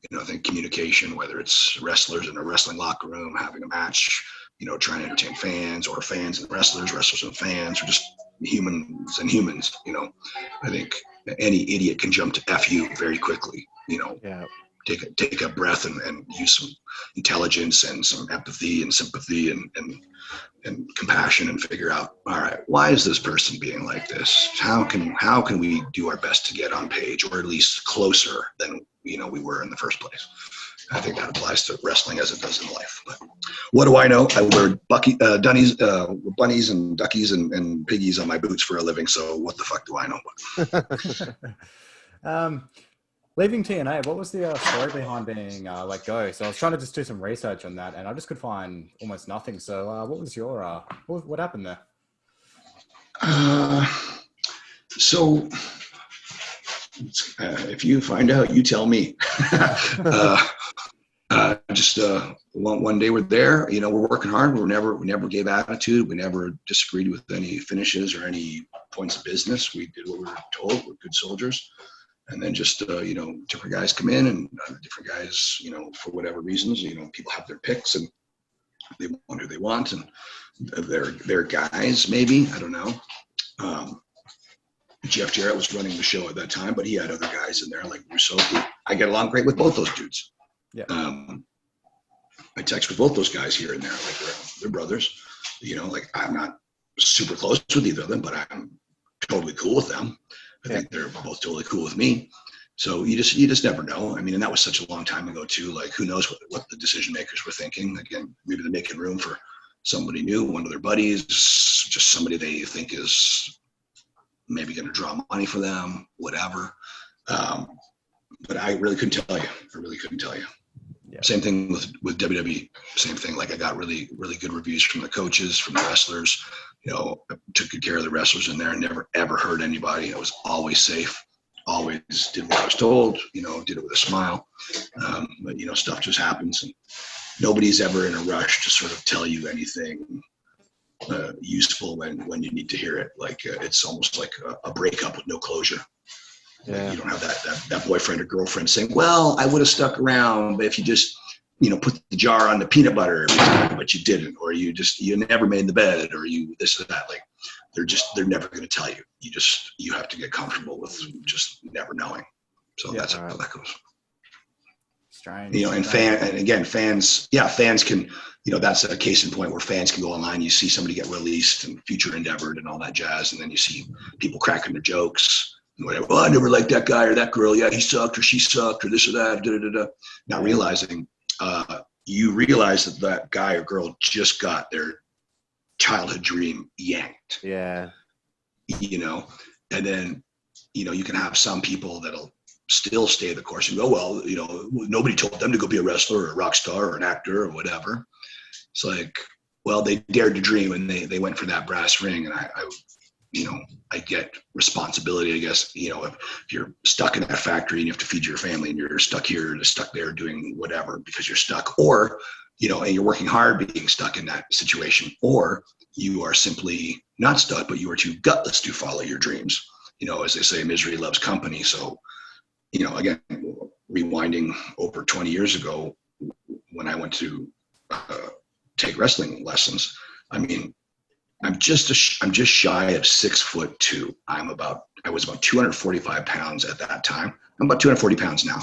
you know, I think communication, whether it's wrestlers in a wrestling locker room, having a match, you know, trying to entertain fans, or fans and wrestlers, wrestlers and fans, or just humans and humans, you know, I think any idiot can jump to F you very quickly, you know. Yeah. take a breath and use some intelligence and some empathy and sympathy and compassion and figure out, all right, why is this person being like this? How can we do our best to get on page, or at least closer than we were in the first place? I think that applies to wrestling as it does in life. But what do I know? I wear bunnies and duckies and piggies on my boots for a living. So what the fuck do I know? Leaving TNA, what was the story behind being let go? So I was trying to just do some research on that, and I just could find almost nothing. So what was your what happened there? So if you find out, you tell me. Just one day we're there, we're working hard. We never gave attitude. We never disagreed with any finishes or any points of business. We did what we were told. We're good soldiers. And then just, different guys come in, and different guys, for whatever reasons, people have their picks and they want who they want, and they're guys, maybe, I don't know. Jeff Jarrett was running the show at that time, but he had other guys in there like Rousseau. I get along great with both those dudes. Yeah. I text with both those guys here and there, like they're brothers. Like I'm not super close with either of them, but I'm totally cool with them. I think they're both totally cool with me. So you just never know. I mean, and that was such a long time ago too. Like who knows what the decision makers were thinking. Again, maybe they're making room for somebody new, one of their buddies, just somebody they think is maybe going to draw money for them, whatever. But I really couldn't tell you. Yeah. Same thing with WWE. Same thing. Like I got really, really good reviews from the coaches, from the wrestlers. I took good care of the wrestlers in there and never, ever hurt anybody. I was always safe, always did what I was told, did it with a smile. But, stuff just happens, and nobody's ever in a rush to sort of tell you anything useful when you need to hear it. Like it's almost like a breakup with no closure. Yeah. Like you don't have that boyfriend or girlfriend saying, well, I would have stuck around, but if you just, put the jar on the peanut butter, but you didn't, or you never made the bed, or you this or that. Like they're never going to tell you. You have to get comfortable with just never knowing. So that's how that goes. Strange. Fans can, that's a case in point where fans can go online. You see somebody get released and future endeavored and all that jazz, and then you see people cracking their jokes. Whatever. Well, I never liked that guy or that girl. Yeah, he sucked or she sucked or this or that. Da, da, da, da. Not realizing, you realize that guy or girl just got their childhood dream yanked. Yeah. And then, you can have some people that'll still stay the course and go, well, nobody told them to go be a wrestler or a rock star or an actor or whatever. It's like, well, they dared to dream and they went for that brass ring. And I get responsibility, I guess, if you're stuck in that factory and you have to feed your family and you're stuck here and stuck there doing whatever because you're stuck, or, and you're working hard being stuck in that situation, or you are simply not stuck, but you are too gutless to follow your dreams. As they say, misery loves company. So, again, rewinding over 20 years ago when I went to take wrestling lessons, I mean, I'm just shy of 6'2". I was about 245 pounds at that time. I'm about 240 pounds now.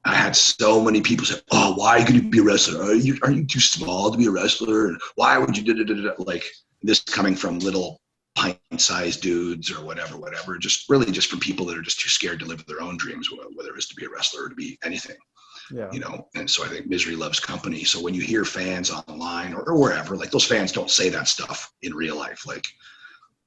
I had so many people say, "Oh, why are you going to be a wrestler? Are you too small to be a wrestler? And why would you do?" Like this coming from little pint-sized dudes or whatever. Just from people that are just too scared to live their own dreams, whether it's to be a wrestler or to be anything. Yeah. And so I think misery loves company. So when you hear fans online or wherever, like those fans don't say that stuff in real life. Like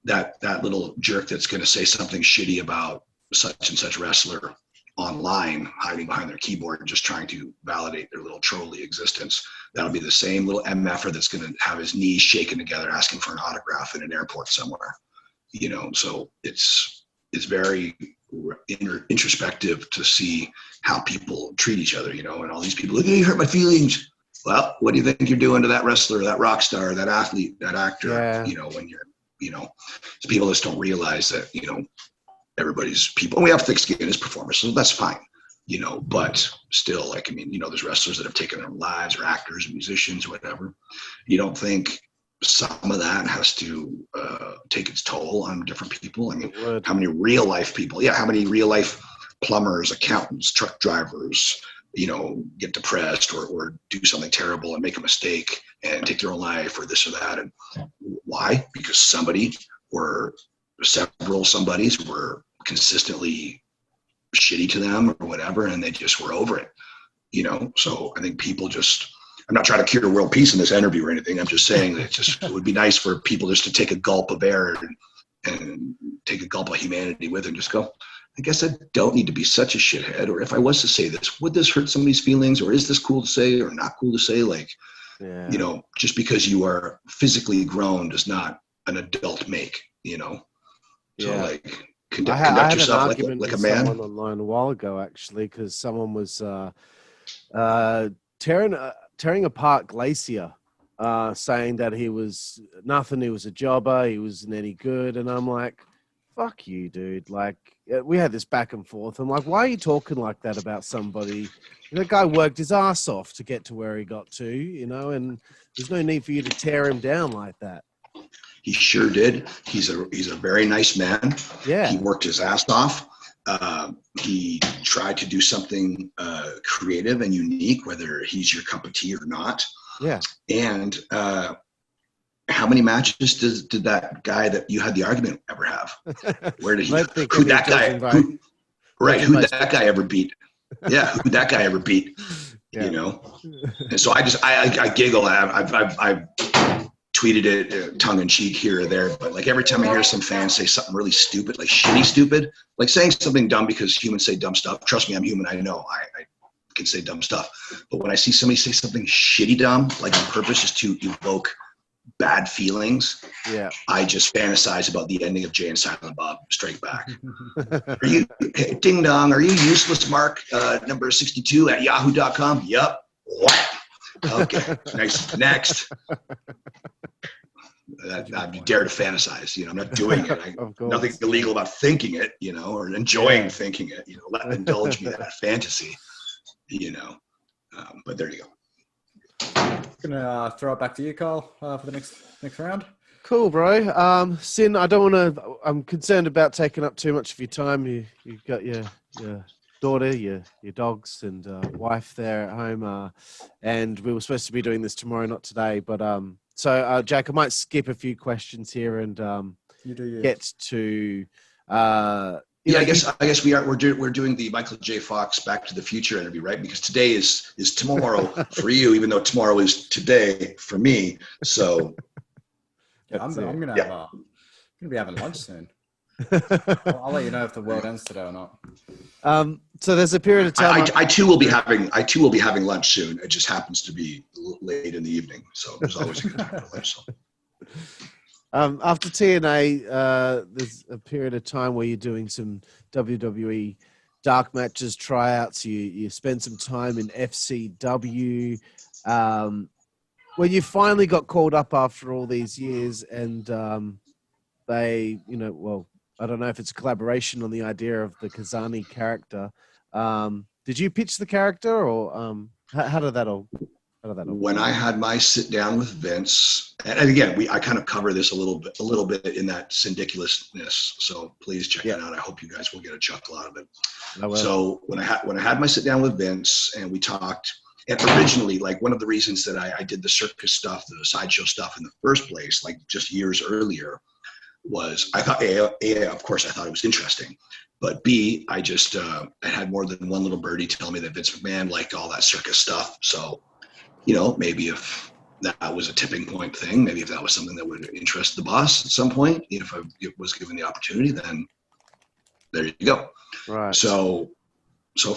that little jerk that's going to say something shitty about such and such wrestler online, hiding behind their keyboard and just trying to validate their little trolley existence. That'll be the same little MFer that's going to have his knees shaken together asking for an autograph in an airport somewhere. So it's very introspective to see how people treat each other, and all these people, you hurt my feelings. Well, what do you think you're doing to that wrestler, that rock star, that athlete, that actor? Yeah. When you're, so people just don't realize that, everybody's people, and we have thick skin as performers, so that's fine, but still, like, there's wrestlers that have taken their lives, or actors, or musicians, or whatever. You don't think some of that has to take its toll on different people? How many real life people? Yeah, how many real life plumbers, accountants, truck drivers, get depressed or do something terrible and make a mistake and take their own life or this or that. And why? Because somebody or several somebodies were consistently shitty to them or whatever, and they just were over it. So I think people I'm not trying to cure world peace in this interview or anything. I'm just saying that it would be nice for people just to take a gulp of air and take a gulp of humanity with it and just go, I guess I don't need to be such a shithead. Or if I was to say this, would this hurt somebody's feelings? Or is this cool to say or not cool to say? Just because you are physically grown does not an adult make, So conduct yourself like a man. Someone online a while ago, actually, because someone was tearing apart Glacier, saying that he was nothing, he was a jobber, he wasn't any good. And I'm like, fuck you, dude. Like, we had this back and forth. I'm like, why are you talking like that about somebody? That guy worked his ass off to get to where he got to, and there's no need for you to tear him down like that. He sure did. He's a very nice man. Yeah. He worked his ass off. He tried to do something creative and unique, whether he's your cup of tea or not. Yeah. And how many matches did that guy that you had the argument ever have? Where did who that guy ever beat? Yeah, who that guy ever beat? Yeah. And so I giggle. I've tweeted it tongue in cheek here or there, but like every time I hear some fans say something really stupid, like shitty stupid, like saying something dumb because humans say dumb stuff. Trust me, I'm human. I know I can say dumb stuff. But when I see somebody say something shitty dumb, like on purpose just to evoke bad feelings, I just fantasize about the ending of Jay and Silent Bob Strike Back. Are you ding dong? Are you useless, Mark? Number 62 at yahoo.com. Yup. What? Okay. Nice. Next. I dare to fantasize. I'm not doing it. Nothing illegal about thinking it, or enjoying thinking it. Indulge me in that fantasy. But there you go. Gonna throw it back to you, Carl, for the next round. Cool, bro. Sin, I don't want to. I'm concerned about taking up too much of your time. You got your daughter, your dogs, and wife there at home, and we were supposed to be doing this tomorrow, not today. But so Jack, I might skip a few questions here and get to. I guess we're doing the Michael J. Fox Back to the Future interview, right? Because today is tomorrow for you, even though tomorrow is today for me. So I'm gonna be having lunch soon. I'll let you know if the world ends today or not. So there's a period of time. I too will be having lunch soon. It just happens to be late in the evening, so there's always a good time for lunch. So. After TNA, there's a period of time where you're doing some WWE dark matches, tryouts. You spend some time in FCW. When you finally got called up after all these years, and they, I don't know if it's a collaboration on the idea of the Kizarny character. Did you pitch the character, or how did that all? When I had my sit down with Vince, and again, I kind of cover this a little bit in that syndiculousness. So please check it out. I hope you guys will get a chuckle out of it. So when I had my sit down with Vince and we talked, and originally, like one of the reasons that I did the circus stuff, the sideshow stuff in the first place, like just years earlier, was I thought, of course, I thought it was interesting. But B, I just I had more than one little birdie tell me that Vince McMahon liked all that circus stuff. So, maybe if that was a tipping point thing, maybe if that was something that would interest the boss at some point, if I was given the opportunity, then there you go. Right. So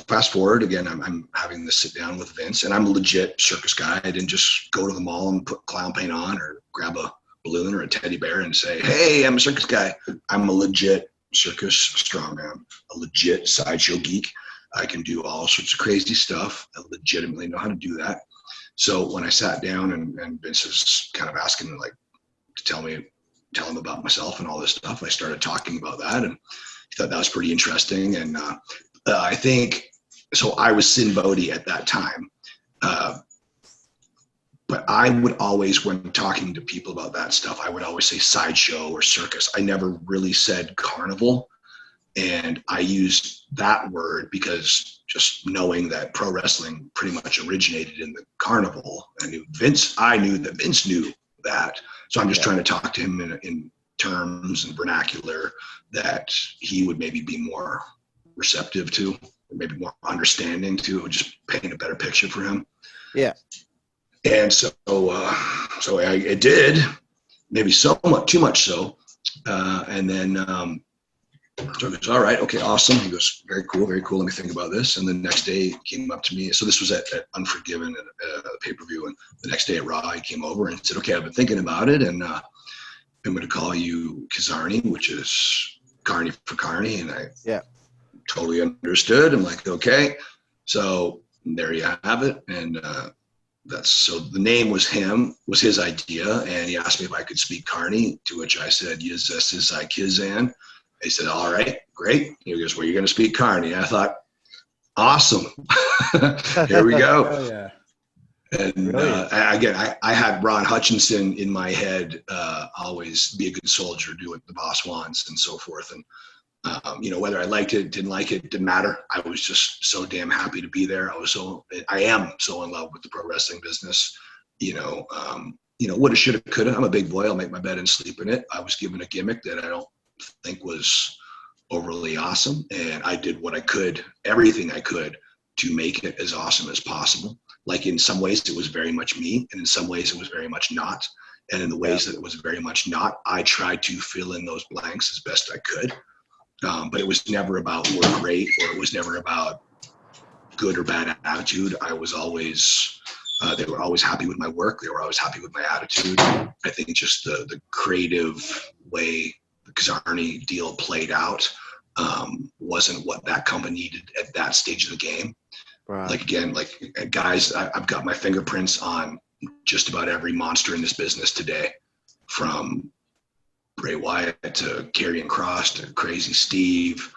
fast forward again, I'm having this sit down with Vince, and I'm a legit circus guy. I didn't just go to the mall and put clown paint on or grab a balloon or a teddy bear and say, hey, I'm a circus guy. I'm a legit circus strongman, a legit sideshow geek. I can do all sorts of crazy stuff. I legitimately know how to do that. So when I sat down and Vince was kind of asking like to tell him about myself and all this stuff, I started talking about that, and he thought that was pretty interesting. And I think so. I was Sinn Bodhi at that time, but I would always, when talking to people about that stuff, I would always say sideshow or circus. I never really said carnival And I used that word because just knowing that pro wrestling pretty much originated in the carnival, I knew that Vince knew that. So I'm just trying to talk to him in terms and vernacular that he would maybe be more receptive to, or maybe more understanding to, just paint a better picture for him. Yeah. And so it did, maybe somewhat too much so. And then so he goes, all right, okay, awesome. He goes, very cool, very cool. Let me think about this. And the next day he came up to me. So this was at Unforgiven and pay-per-view. And the next day at Raw, he came over and said, okay, I've been thinking about it. And I'm going to call you Kizarny, which is Carney for Carney. And I totally understood. I'm like, okay. So there you have it. And so the name was his idea. And he asked me if I could speak Carney, to which I said, yes, this is Kizan. He said, all right, great. He goes, well, you're going to speak Carney. I thought, awesome. Here we go. Oh, yeah. And again, I had Ron Hutchinson in my head, always be a good soldier, do what the boss wants, and so forth. And, whether I liked it, didn't like it, didn't matter. I was just so damn happy to be there. I am so in love with the pro wrestling business. Woulda, shoulda, coulda. I'm a big boy. I'll make my bed and sleep in it. I was given a gimmick that I don't think was overly awesome, and I did what I could, everything I could, to make it as awesome as possible. Like in some ways it was very much me, and in some ways it was very much not. And in the ways that it was very much not, I tried to fill in those blanks as best I could. But it was never about work rate, or it was never about good or bad attitude. I was always, they were always happy with my work. They were always happy with my attitude. I think just the creative way the Kizarny deal played out wasn't what that company needed at that stage of the game. Right. Like, again, guys, I've got my fingerprints on just about every monster in this business today, from Bray Wyatt to Karrion Kross to Crazy Steve,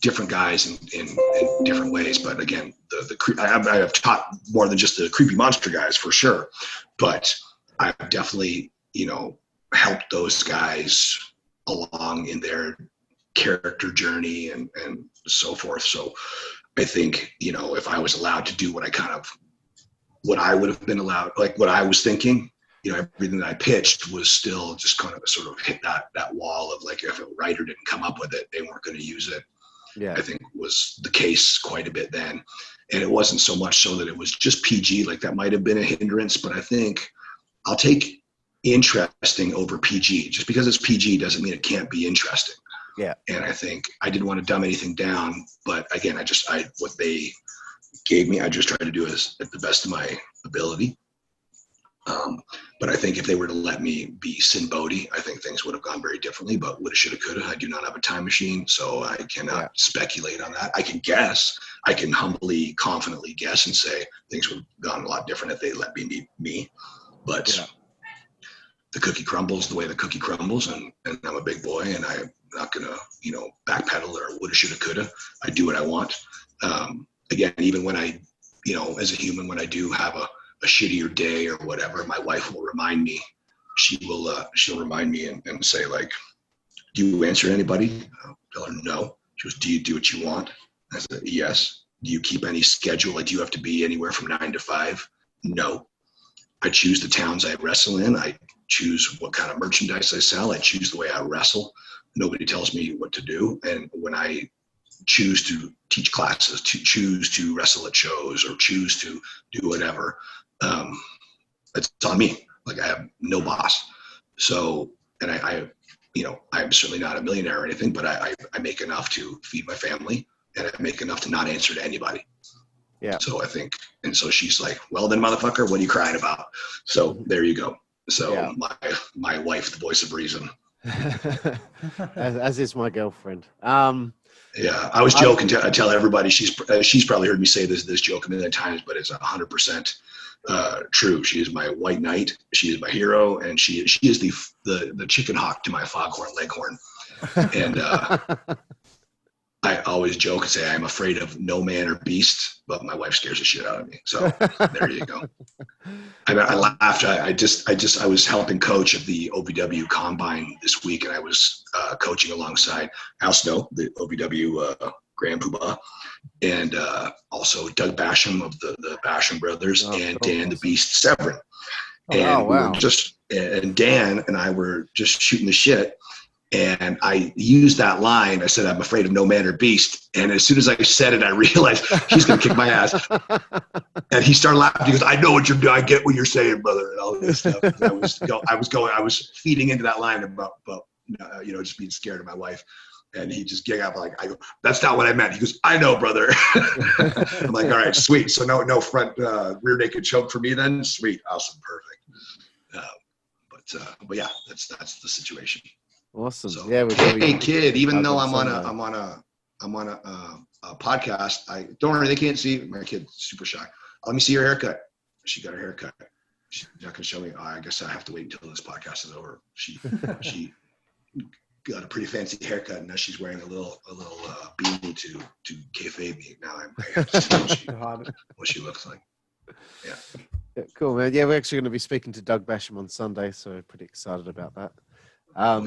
different guys in different ways. But again, I have taught more than just the creepy monster guys, for sure. But I've definitely, helped those guys along in their character journey and so forth. So I think, if I was allowed to do what I would have been allowed, like what I was thinking, everything that I pitched was still just kind of sort of hit that wall of, like, if a writer didn't come up with it, they weren't going to use it. Yeah. I think was the case quite a bit then. And it wasn't so much so that it was just PG, like that might have been a hindrance, but I think I'll take interesting over PG. Just because it's PG doesn't mean it can't be interesting. Yeah. And I think I didn't want to dumb anything down, but again, what they gave me, I just tried to do as at the best of my ability. But I think if they were to let me be Sinn Bodhi, I think things would have gone very differently, but woulda, shoulda, coulda. I do not have a time machine, so I cannot speculate on that. I can guess. I can humbly, confidently guess and say things would have gone a lot different if they let me be me. But the cookie crumbles the way the cookie crumbles, and I'm a big boy, and I'm not going to, backpedal or woulda, shoulda, coulda. I do what I want. Again, even when I, as a human, when I do have a shittier day or whatever, my wife will remind me. She'll remind me and say, like, do you answer anybody? I'll tell her no. She goes, do you do what you want? I said, yes. Do you keep any schedule? Like, do you have to be anywhere from 9 to 5? No. I choose the towns I wrestle in. I choose what kind of merchandise I sell. I choose the way I wrestle. Nobody tells me what to do. And when I choose to teach classes, to choose to wrestle at shows, or choose to do whatever, it's on me. Like, I have no boss. So, and I'm certainly not a millionaire or anything, but I make enough to feed my family, and I make enough to not answer to anybody. Yeah. So I think, and so she's like, well then, motherfucker, what are you crying about? So there you go. So my wife, the voice of reason. as is my girlfriend. Yeah, I was joking. I tell everybody she's probably heard me say this joke a million times, but it's 100% true. She is my white knight. She is my hero, and she is the chicken hawk to my foghorn leghorn. And I always joke and say I'm afraid of no man or beast, but my wife scares the shit out of me. So there you go. I laughed. I was helping coach at the OVW Combine this week, and I was coaching alongside Al Snow, the OVW Grand Poobah, and also Doug Basham of the Basham brothers, and Dan the Beast Severin. And we were and Dan and I were just shooting the shit. And I used that line. I said, I'm afraid of no man or beast. And as soon as I said it, I realized he's going to kick my ass. And he started laughing. He goes, I know what you're doing. I get what you're saying, brother. And all this stuff. I was feeding into that line about just being scared of my wife. And he just gave up. I go, that's not what I meant. He goes, I know, brother. I'm like, all right, sweet. So no front rear naked choke for me then. Sweet. Awesome. Perfect. But yeah, that's the situation. Awesome. So, yeah. Hey kid, even though I'm on a podcast, don't worry, they can't see my kid's super shy. Let me see your haircut. She got her haircut. She's not gonna show me. I guess I have to wait until this podcast is over. She got a pretty fancy haircut, and now she's wearing a little beanie to kayfabe me. Now I have to see what she looks like. Yeah. Cool, man. Yeah, we're actually going to be speaking to Doug Basham on Sunday, so pretty excited about that.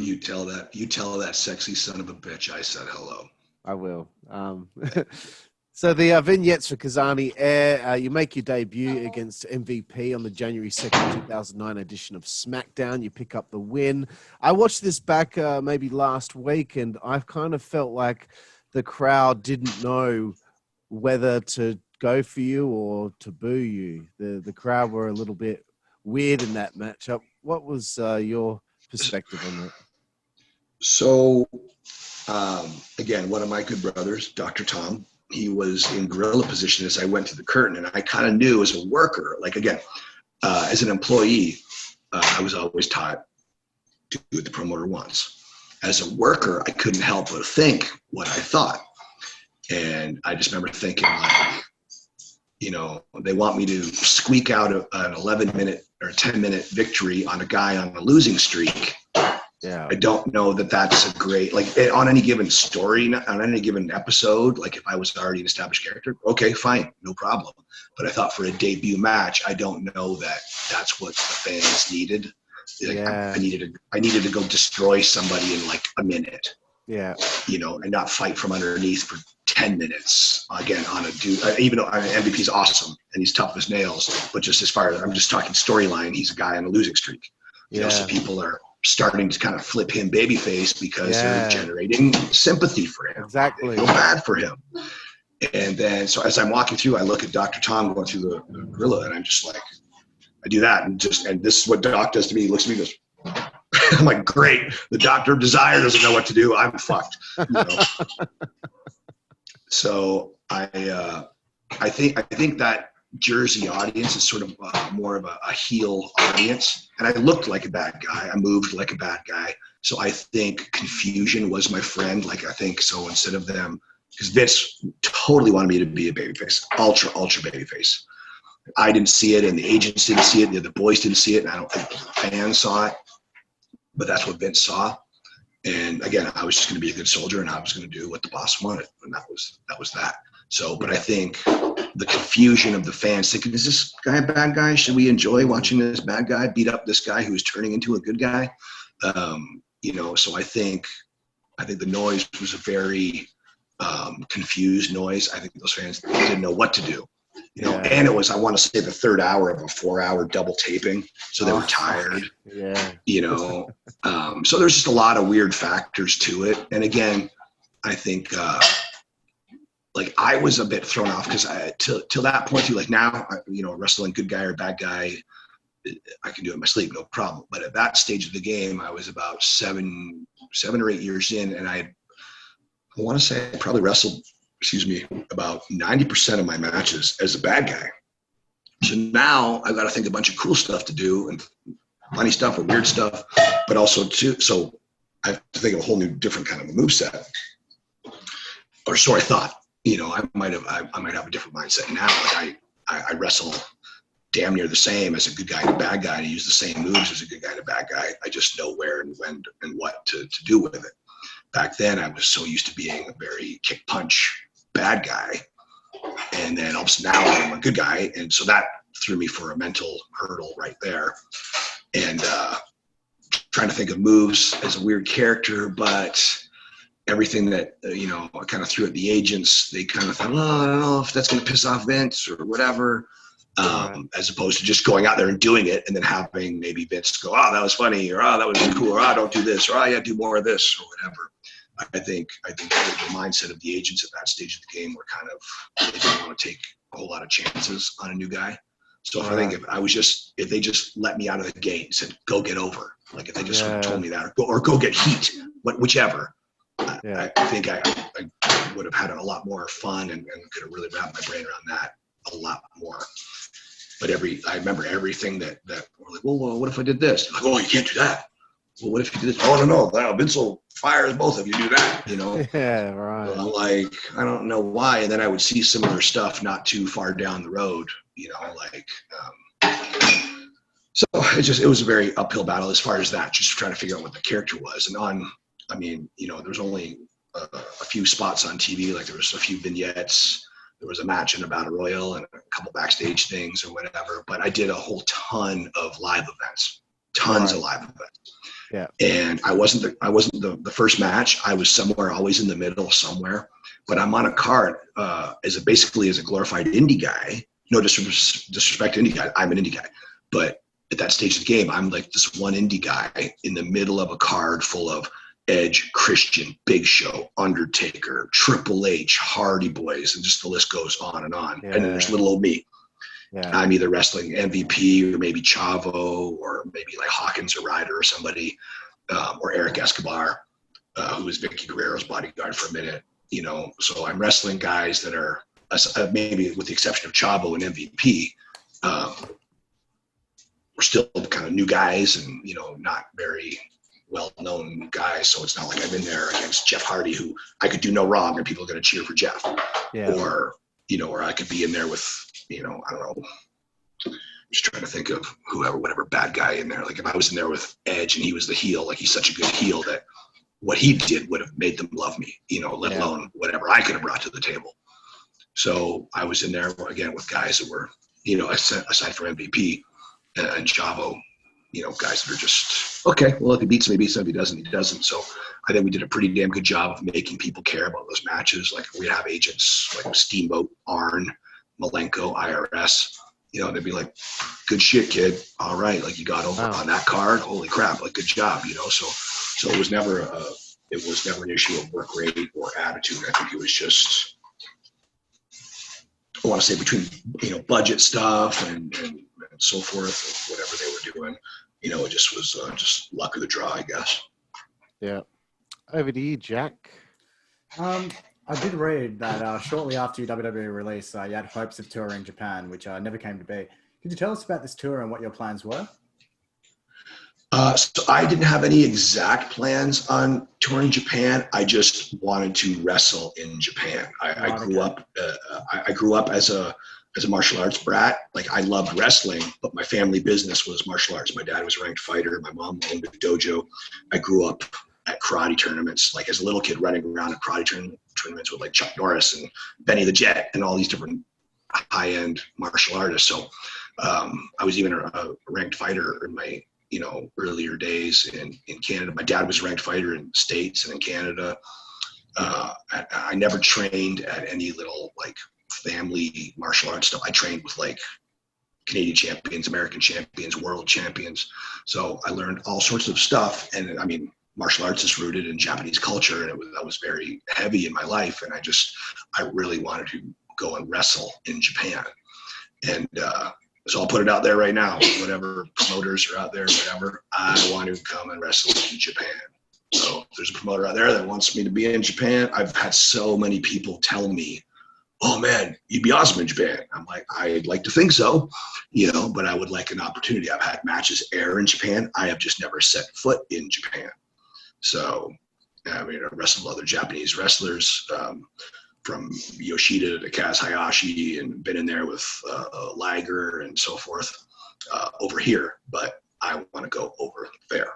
You tell that sexy son of a bitch I said hello. I will. So the vignettes for Kizarny air. You make your debut against MVP on the January 2nd, 2009 edition of SmackDown. You pick up the win. I watched this back maybe last week, and I kind of felt like the crowd didn't know whether to go for you or to boo you. The crowd were a little bit weird in that matchup. What was your perspective on that? So, again, one of my good brothers, Dr. Tom, he was in gorilla position as I went to the curtain, and I kind of knew as a worker, like again, as an employee, I was always taught to do what the promoter wants. As a worker, I couldn't help but think what I thought. And I just remember thinking, like, they want me to squeak out an 11-minute or 10-minute victory on a guy on a losing streak. Yeah. I don't know that that's a great, like on any given story, on any given episode, like if I was already an established character, okay, fine, no problem. But I thought for a debut match, I don't know that that's what the fans needed. Like, Yeah. I needed to go destroy somebody in like a minute. Yeah. And not fight from underneath for 10 minutes again on a dude. Even though MVP is awesome and he's tough as nails, but just as far as I'm just talking storyline, he's a guy on a losing streak. So people are starting to kind of flip him babyface because they're generating sympathy for him. Exactly. They feel bad for him. And then, so as I'm walking through, I look at Dr. Tom going through the gorilla, and I'm just like, I do that, and this is what Doc does to me. He looks at me and goes, I'm like, great. The Doctor of Desire doesn't know what to do. I'm fucked. So I think that Jersey audience is sort of more of a heel audience, and I looked like a bad guy. I moved like a bad guy. So I think confusion was my friend. Like I think so instead of them, because Vince totally wanted me to be a babyface, ultra babyface. I didn't see it, and the agents didn't see it, and the boys didn't see it, and I don't think the fans saw it. But that's what Vince saw. And again, I was just going to be a good soldier, and I was going to do what the boss wanted, and that was that. So, but I think the confusion of the fans thinking, is this guy a bad guy? Should we enjoy watching this bad guy beat up this guy who is turning into a good guy? So I think the noise was a very confused noise. I think those fans didn't know what to do. And it was, I want to say, the third hour of a 4-hour double taping. So they were tired, so there's just a lot of weird factors to it. And again, I think, like I was a bit thrown off because till that point, like now, wrestling good guy or bad guy, I can do it in my sleep, no problem. But at that stage of the game, I was about 7 or 8 years in, and I want to say I probably wrestled, about 90% of my matches as a bad guy. So now I've got to think a bunch of cool stuff to do and funny stuff or weird stuff, but also so I have to think of a whole new different kind of a moveset. Or so I thought. I might have a different mindset now. Like I wrestle damn near the same as a good guy and a bad guy, and I use the same moves as a good guy and a bad guy. I just know where and when and what to do with it. back then I was so used to being a very kick punch bad guy. And then all of a sudden now I'm a good guy. And so that threw me for a mental hurdle right there. And trying to think of moves as a weird character, but everything that, I kind of threw at the agents, they kind of thought, I don't know if that's going to piss off Vince or whatever. As opposed to just going out there and doing it and then having maybe Vince go, oh, that was funny, or oh, that was cool, or oh, don't do this, or oh, yeah, do more of this, or whatever. I think the mindset of the agents at that stage of the game were kind of, they didn't want to take a whole lot of chances on a new guy. So I think if they just let me out of the gate and said, go get over, like if they just told me that, or go get heat, whichever, I think I would have had a lot more fun and could have really wrapped my brain around that a lot more. But I remember everything that we're like, well, what if I did this? Like, oh, you can't do that. Well, what if you did this? Oh, no, Vince will fire both of you do that, Yeah, right. So I'm like, I don't know why. And then I would see similar stuff not too far down the road, so it was a very uphill battle as far as that, just trying to figure out what the character was. And there's only a few spots on TV, like there was a few vignettes. There was a match in a battle royal and a couple backstage things or whatever, but I did a whole ton of live events, of live events. Yeah. And I wasn't the first match. I was somewhere, always in the middle somewhere, but I'm on a card basically as a glorified indie guy. No disrespect to indie guy. I'm an indie guy, but at that stage of the game, I'm like this one indie guy in the middle of a card full of Edge, Christian, Big Show, Undertaker, Triple H, Hardy Boys, and just the list goes on and on. Yeah. And then there's little old me. Yeah. I'm either wrestling MVP or maybe Chavo or maybe like Hawkins or Ryder or somebody, or Eric Escobar, who was Vicky Guerrero's bodyguard for a minute. So I'm wrestling guys that are maybe with the exception of Chavo and MVP, we're still kind of new guys and not very well-known guys, so it's not like I'm in there against Jeff Hardy, who I could do no wrong and people are going to cheer for Jeff. Yeah. Or I could be in there with, I don't know, I'm just trying to think of whatever bad guy in there. Like if I was in there with Edge and he was the heel, like he's such a good heel that what he did would have made them love me, let alone whatever I could have brought to the table. So I was in there again with guys that were, aside from MVP and Chavo, guys that are just, okay, well, if he beats him, he beats him. If he doesn't, he doesn't. So I think we did a pretty damn good job of making people care about those matches. Like we'd have agents like Steamboat, Arn, Malenko, IRS, they'd be like, good shit, kid. All right. Like you got over on that card. Holy crap. Like good job, so it was never an issue of work rate or attitude. I think it was just, I want to say between, budget stuff and so forth, whatever they were doing, it just was just luck of the draw, I guess. Yeah. Over to you, Jack. I did read that shortly after your WWE release, you had hopes of touring Japan, which never came to be. Could you tell us about this tour and what your plans were? So I didn't have any exact plans on touring Japan. I just wanted to wrestle in Japan. I grew up as a martial arts brat. Like I loved wrestling, but my family business was martial arts. My dad was a ranked fighter. My mom owned a dojo. I grew up at karate tournaments, like as a little kid running around at karate tournaments with like Chuck Norris and Benny the Jet and all these different high-end martial artists. So I was even a ranked fighter in my earlier days in Canada. My dad was a ranked fighter in the States and in Canada. I never trained at any little like family martial arts stuff. I trained with like Canadian champions, American champions, world champions. So I learned all sorts of stuff. And I mean, martial arts is rooted in Japanese culture, and that was very heavy in my life. And I really wanted to go and wrestle in Japan. And so I'll put it out there right now. Whatever promoters are out there, whatever, I want to come and wrestle in Japan. So if there's a promoter out there that wants me to be in Japan, I've had so many people tell me, oh man, you'd be awesome in Japan. I'm like, I'd like to think so, but I would like an opportunity. I've had matches air in Japan. I have just never set foot in Japan. So, I mean, I wrestled other Japanese wrestlers, from Yoshida to Kaz Hayashi, and been in there with Liger and so forth over here, but I want to go over there.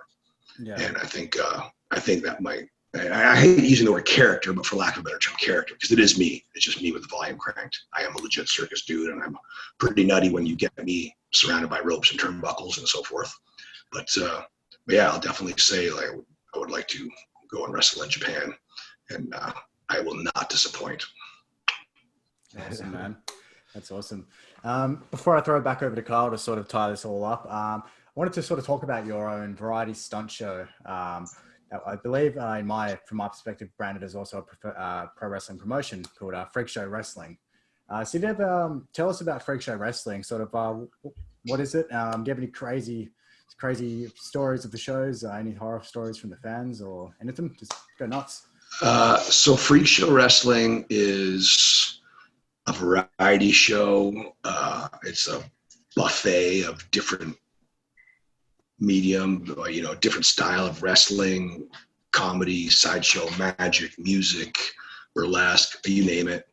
Yeah. And I think that might I hate using the word character, but for lack of a better term, character, because it is me. It's just me with the volume cranked. I am a legit circus dude, and I'm pretty nutty when you get me surrounded by ropes and turnbuckles and so forth. But yeah, I'll definitely say like I would like to go and wrestle in Japan, and I will not disappoint. Awesome, man. That's awesome. Before I throw it back over to Carl to sort of tie this all up, I wanted to sort of talk about your own variety stunt show. I believe, from my perspective, branded as also a pro wrestling promotion called Freak Show Wrestling. So you ever tell us about Freak Show Wrestling? Sort of, what is it? Do you have any crazy stories of the shows? Any horror stories from the fans or anything? Just go nuts. So Freak Show Wrestling is a variety show. It's a buffet of different medium, different style of wrestling, comedy, sideshow, magic, music, burlesque, you name it.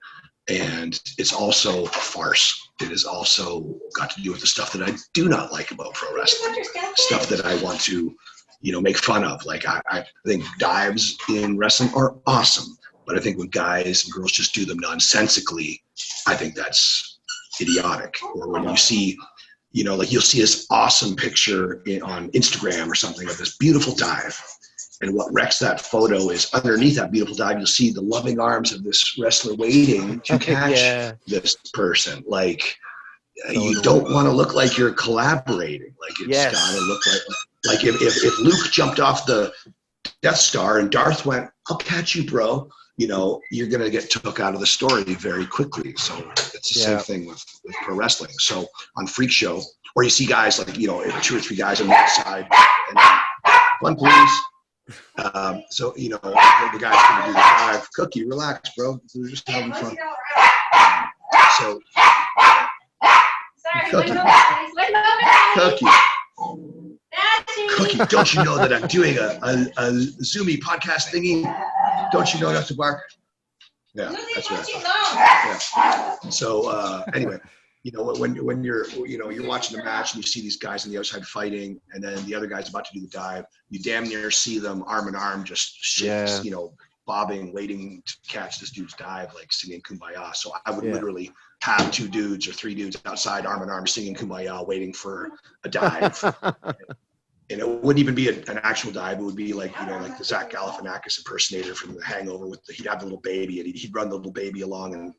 And it's also a farce. It has also got to do with the stuff that I do not like about pro wrestling, stuff that I want to, make fun of. Like I think dives in wrestling are awesome, but I think when guys and girls just do them nonsensically, I think that's idiotic. Or when you see, like you'll see this awesome picture on Instagram or something of this beautiful dive. And what wrecks that photo is underneath that beautiful dive, you'll see the loving arms of this wrestler waiting to catch this person. Like, you don't want to look like you're collaborating. Like, it's got to look like if Luke jumped off the Death Star and Darth went, "I'll catch you, bro," you're going to get took out of the story very quickly. So it's the same thing with pro wrestling. So on Freak Show, where you see guys like, 2 or 3 guys on the outside, and one please. So, the guy's going to do the dive. Cookie, relax, bro. We're just having fun. So, Cookie, don't you know that I'm doing a Zoomy podcast thingy? Don't you know enough to bark? Yeah, that's what I thought. Yeah. So, anyway. When you're watching the match and you see these guys on the outside fighting, and then the other guy's about to do the dive, you damn near see them arm in arm, just bobbing, waiting to catch this dude's dive, like singing Kumbaya. So I would literally have 2 dudes or 3 dudes outside arm in arm singing Kumbaya, waiting for a dive. And it wouldn't even be an actual dive. It would be like, like the Zach Galifianakis impersonator from The Hangover he'd have the little baby and he'd run the little baby along and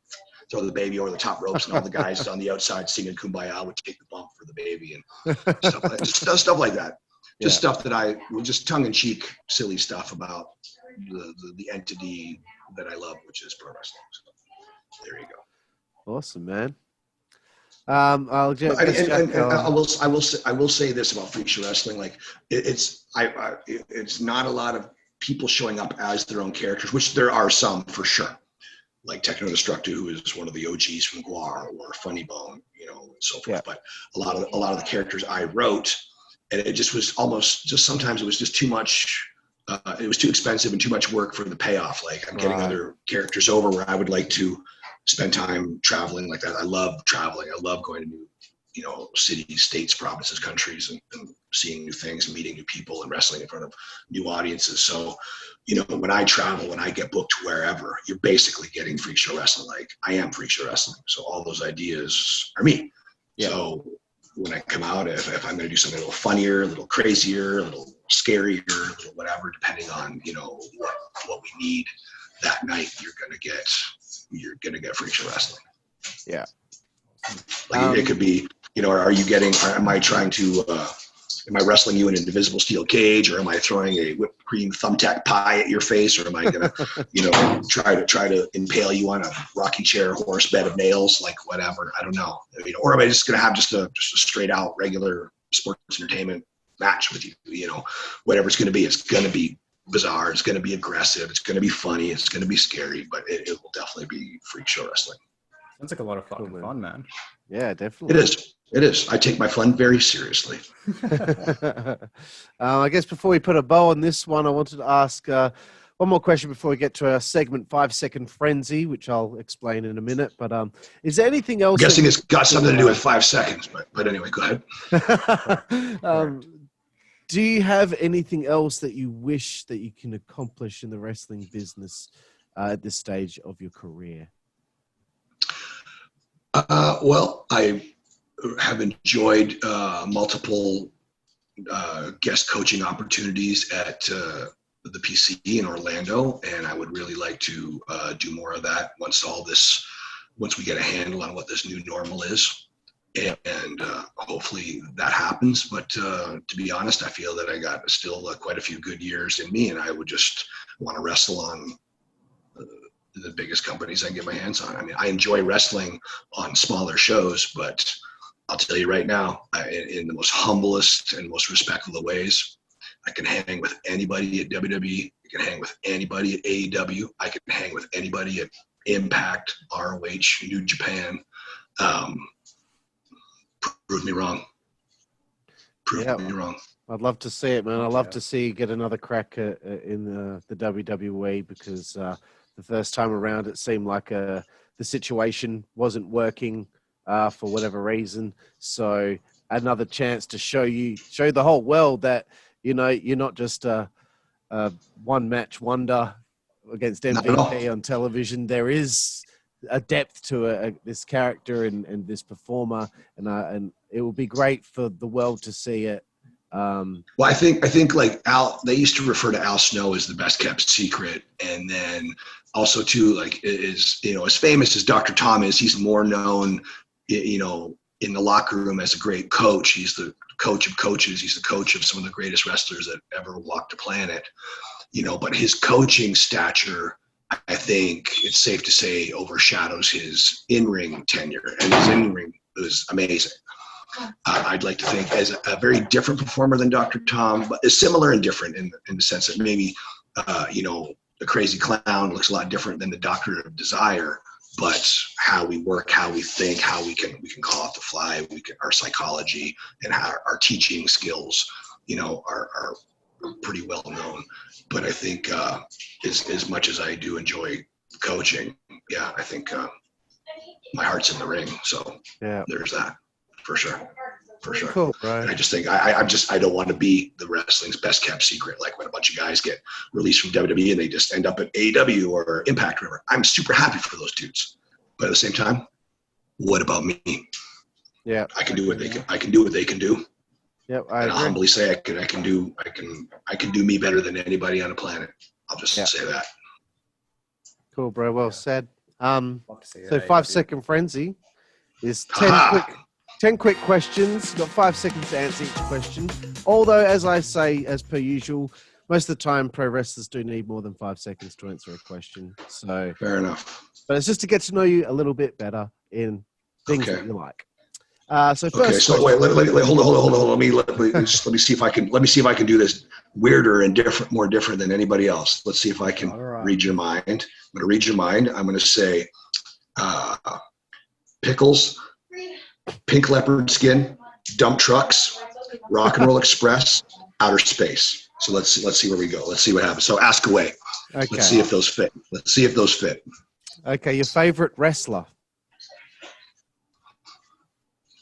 throw the baby over the top ropes, and all the guys on the outside singing Kumbaya would take the bump for the baby and stuff like that. Just stuff that just tongue-in-cheek, silly stuff about the entity that I love, which is pro wrestling. So there you go. Awesome, man. I will say this about Freak Show Wrestling: like it's not a lot of people showing up as their own characters, which there are some for sure. Like Techno Destructor, who is one of the OGs from Guar, or Funny Bone, and so forth. Yeah. But a lot of the characters I wrote, and it just was sometimes it was just too much. It was too expensive and too much work for the payoff. Like I'm getting other characters over where I would like to spend time traveling like that. I love traveling. I love going to new, cities, states, provinces, countries, and seeing new things and meeting new people and wrestling in front of new audiences. So, when I travel, when I get booked wherever, you're basically getting Freak Show Wrestling. Like I am Freak Show Wrestling. So all those ideas are me. Yeah. So when I come out, if I'm going to do something a little funnier, a little crazier, a little scarier, a little whatever, depending on, what we need that night, you're going to get Freak Show Wrestling. Yeah. Like it could be, am I wrestling you in an invisible steel cage, or am I throwing a whipped cream thumbtack pie at your face, or am I going to, try to impale you on a rocking chair, horse bed of nails, like whatever, I don't know. Or am I just going to have just a straight out regular sports entertainment match with you, whatever it's going to be. It's going to be bizarre. It's going to be aggressive. It's going to be funny. It's going to be scary, but it will definitely be Freak Show Wrestling. Sounds like a lot of fucking fun, man. Yeah, definitely. It is. I take my fun very seriously. I guess before we put a bow on this one, I wanted to ask one more question before we get to our segment 5-second frenzy, which I'll explain in a minute. But is there anything else? I'm guessing it's got something to do with 5 seconds, but anyway, go ahead. do you have anything else that you wish that you can accomplish in the wrestling business at this stage of your career? Well, I have enjoyed multiple guest coaching opportunities at the PC in Orlando, and I would really like to do more of that once we get a handle on what this new normal is. And hopefully that happens. But to be honest, I feel that I got still quite a few good years in me, and I would just want to wrestle on the biggest companies I can get my hands on. I mean, I enjoy wrestling on smaller shows, but I'll tell you right now, in the most humblest and most respectful of ways, I can hang with anybody at WWE. I can hang with anybody at AEW. I can hang with anybody at Impact, ROH, New Japan. Prove me wrong. Prove me wrong. I'd love to see it, man. I'd love to see you get another crack in the WWE, because the first time around it seemed like the situation wasn't working for whatever reason. So another chance to show the whole world that, you know, you're not just a one match wonder against MVP on television. There is a depth to this character and this performer, and it will be great for the world to see it. Well, I think like Al, they used to refer to Al Snow as the best kept secret, and then also too, like, is, you know, as famous as Dr. Tom is, he's more known, you know, in the locker room as a great coach. He's the coach of coaches. He's the coach of some of the greatest wrestlers that ever walked the planet, you know, but his coaching stature, I think it's safe to say, overshadows his in-ring tenure, and his in-ring was amazing. I'd like to think as a very different performer than Dr. Tom, but is similar and different in the sense that maybe, you know, the Crazy Clown looks a lot different than the Doctor of Desire, but how we work, how we think, how we can call off the fly, our psychology and our teaching skills, you know, are pretty well known. But I think as much as I do enjoy coaching, yeah, I think my heart's in the ring. So yeah, there's that for sure. For sure. Cool, right. I just think I don't want to be the wrestling's best kept secret. Like when a bunch of guys get released from WWE and they just end up at AEW or Impact or whatever. I'm super happy for those dudes. But at the same time, what about me? Yeah. I can do what they can. I can do what they can do. Yep. I'll humbly say I can do me better than anybody on the planet. I'll just say that. Cool, bro. Well said. So 5-second frenzy is 10 quick questions. You've got 5 seconds to answer each question. Although, as I say, as per usual, most of the time pro wrestlers do need more than 5 seconds to answer a question. So fair enough. But it's just to get to know you a little bit better in things that you like. So first, wait, hold on. Let me see if I can do this weirder and more different than anybody else. Let's see if I can read your mind. I'm going to read your mind. I'm going to say pickles, pink leopard skin, dump trucks, rock and roll express, outer space. So let's see where we go. Let's see what happens. So ask away. Okay. Let's see if those fit. Okay, your favorite wrestler?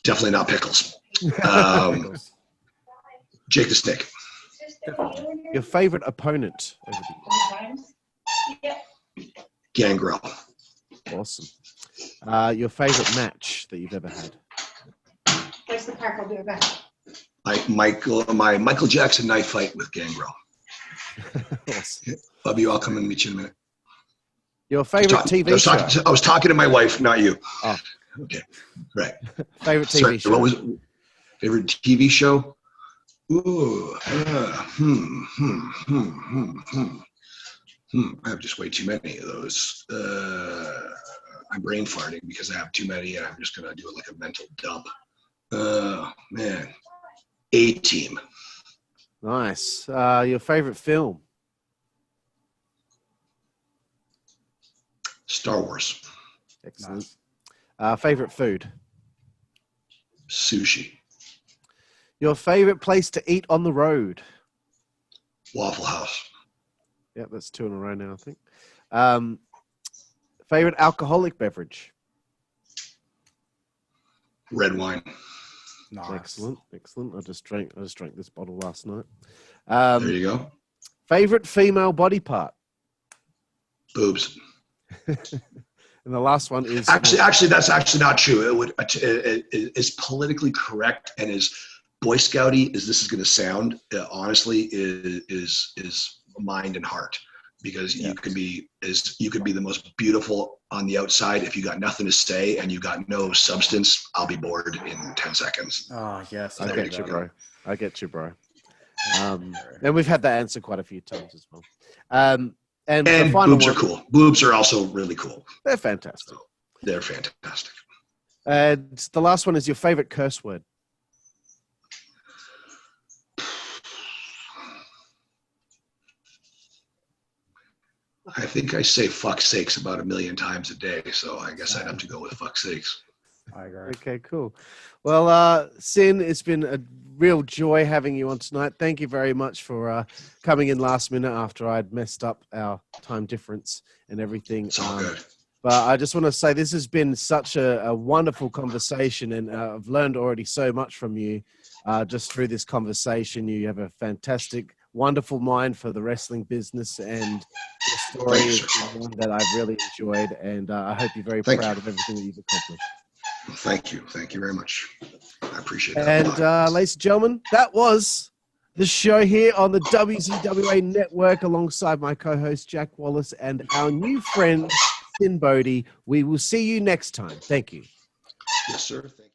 Definitely not Pickles. Jake the Snake. Your favorite opponent? Gangrel. Awesome. Your favorite match that you've ever had? Where's the park? I'll do it back. My Michael Jackson knife fight with Gangrel. Awesome. Love you. I'll come and meet you in a minute. Your favorite TV show? I was talking to my wife, not you. Oh. Okay. Right. Favorite TV show? What was favorite TV show? Ooh. I have just way too many of those. I'm brain farting because I have too many, and I'm just gonna do it like a mental dump. Man. A-Team. Nice. Your favorite film? Star Wars. Excellent. Favorite food? Sushi. Your favorite place to eat on the road? Waffle House. Yep, that's 2 in a row now, I think. Favorite alcoholic beverage? Red wine. Nice. Excellent. I just drank this bottle last night. There you go. Favorite female body part? Boobs. And the last one is Actually, that's actually not true. It is politically correct and as Boy Scouty as this is going to sound, honestly, is mind and heart. Because you could be the most beautiful on the outside. If you got nothing to say and you got no substance, I'll be bored in 10 seconds. Oh, yes. I get you, bro. And we've had that answer quite a few times as well. And the final boobs are cool. Boobs are also really cool. They're fantastic. They're fantastic. And the last one is your favorite curse word. I think I say fuck sakes about 1 million times a day, so I guess I'd have to go with fuck sakes. I agree. Okay, cool. Well, Sin, it's been a real joy having you on tonight. Thank you very much for coming in last minute after I'd messed up our time difference and everything. It's all good. But I just want to say this has been such a wonderful conversation, and I've learned already so much from you just through this conversation. You have a fantastic, wonderful mind for the wrestling business, and your story is one that I've really enjoyed, and I hope you're very proud of everything that you've accomplished. Thank you. Thank you very much. I appreciate that. And ladies and gentlemen, that was the show here on the WZWA Network alongside my co-host Jack Wallace and our new friend Sinn Bodhi. We will see you next time. Thank you. Yes, sir. Thank you.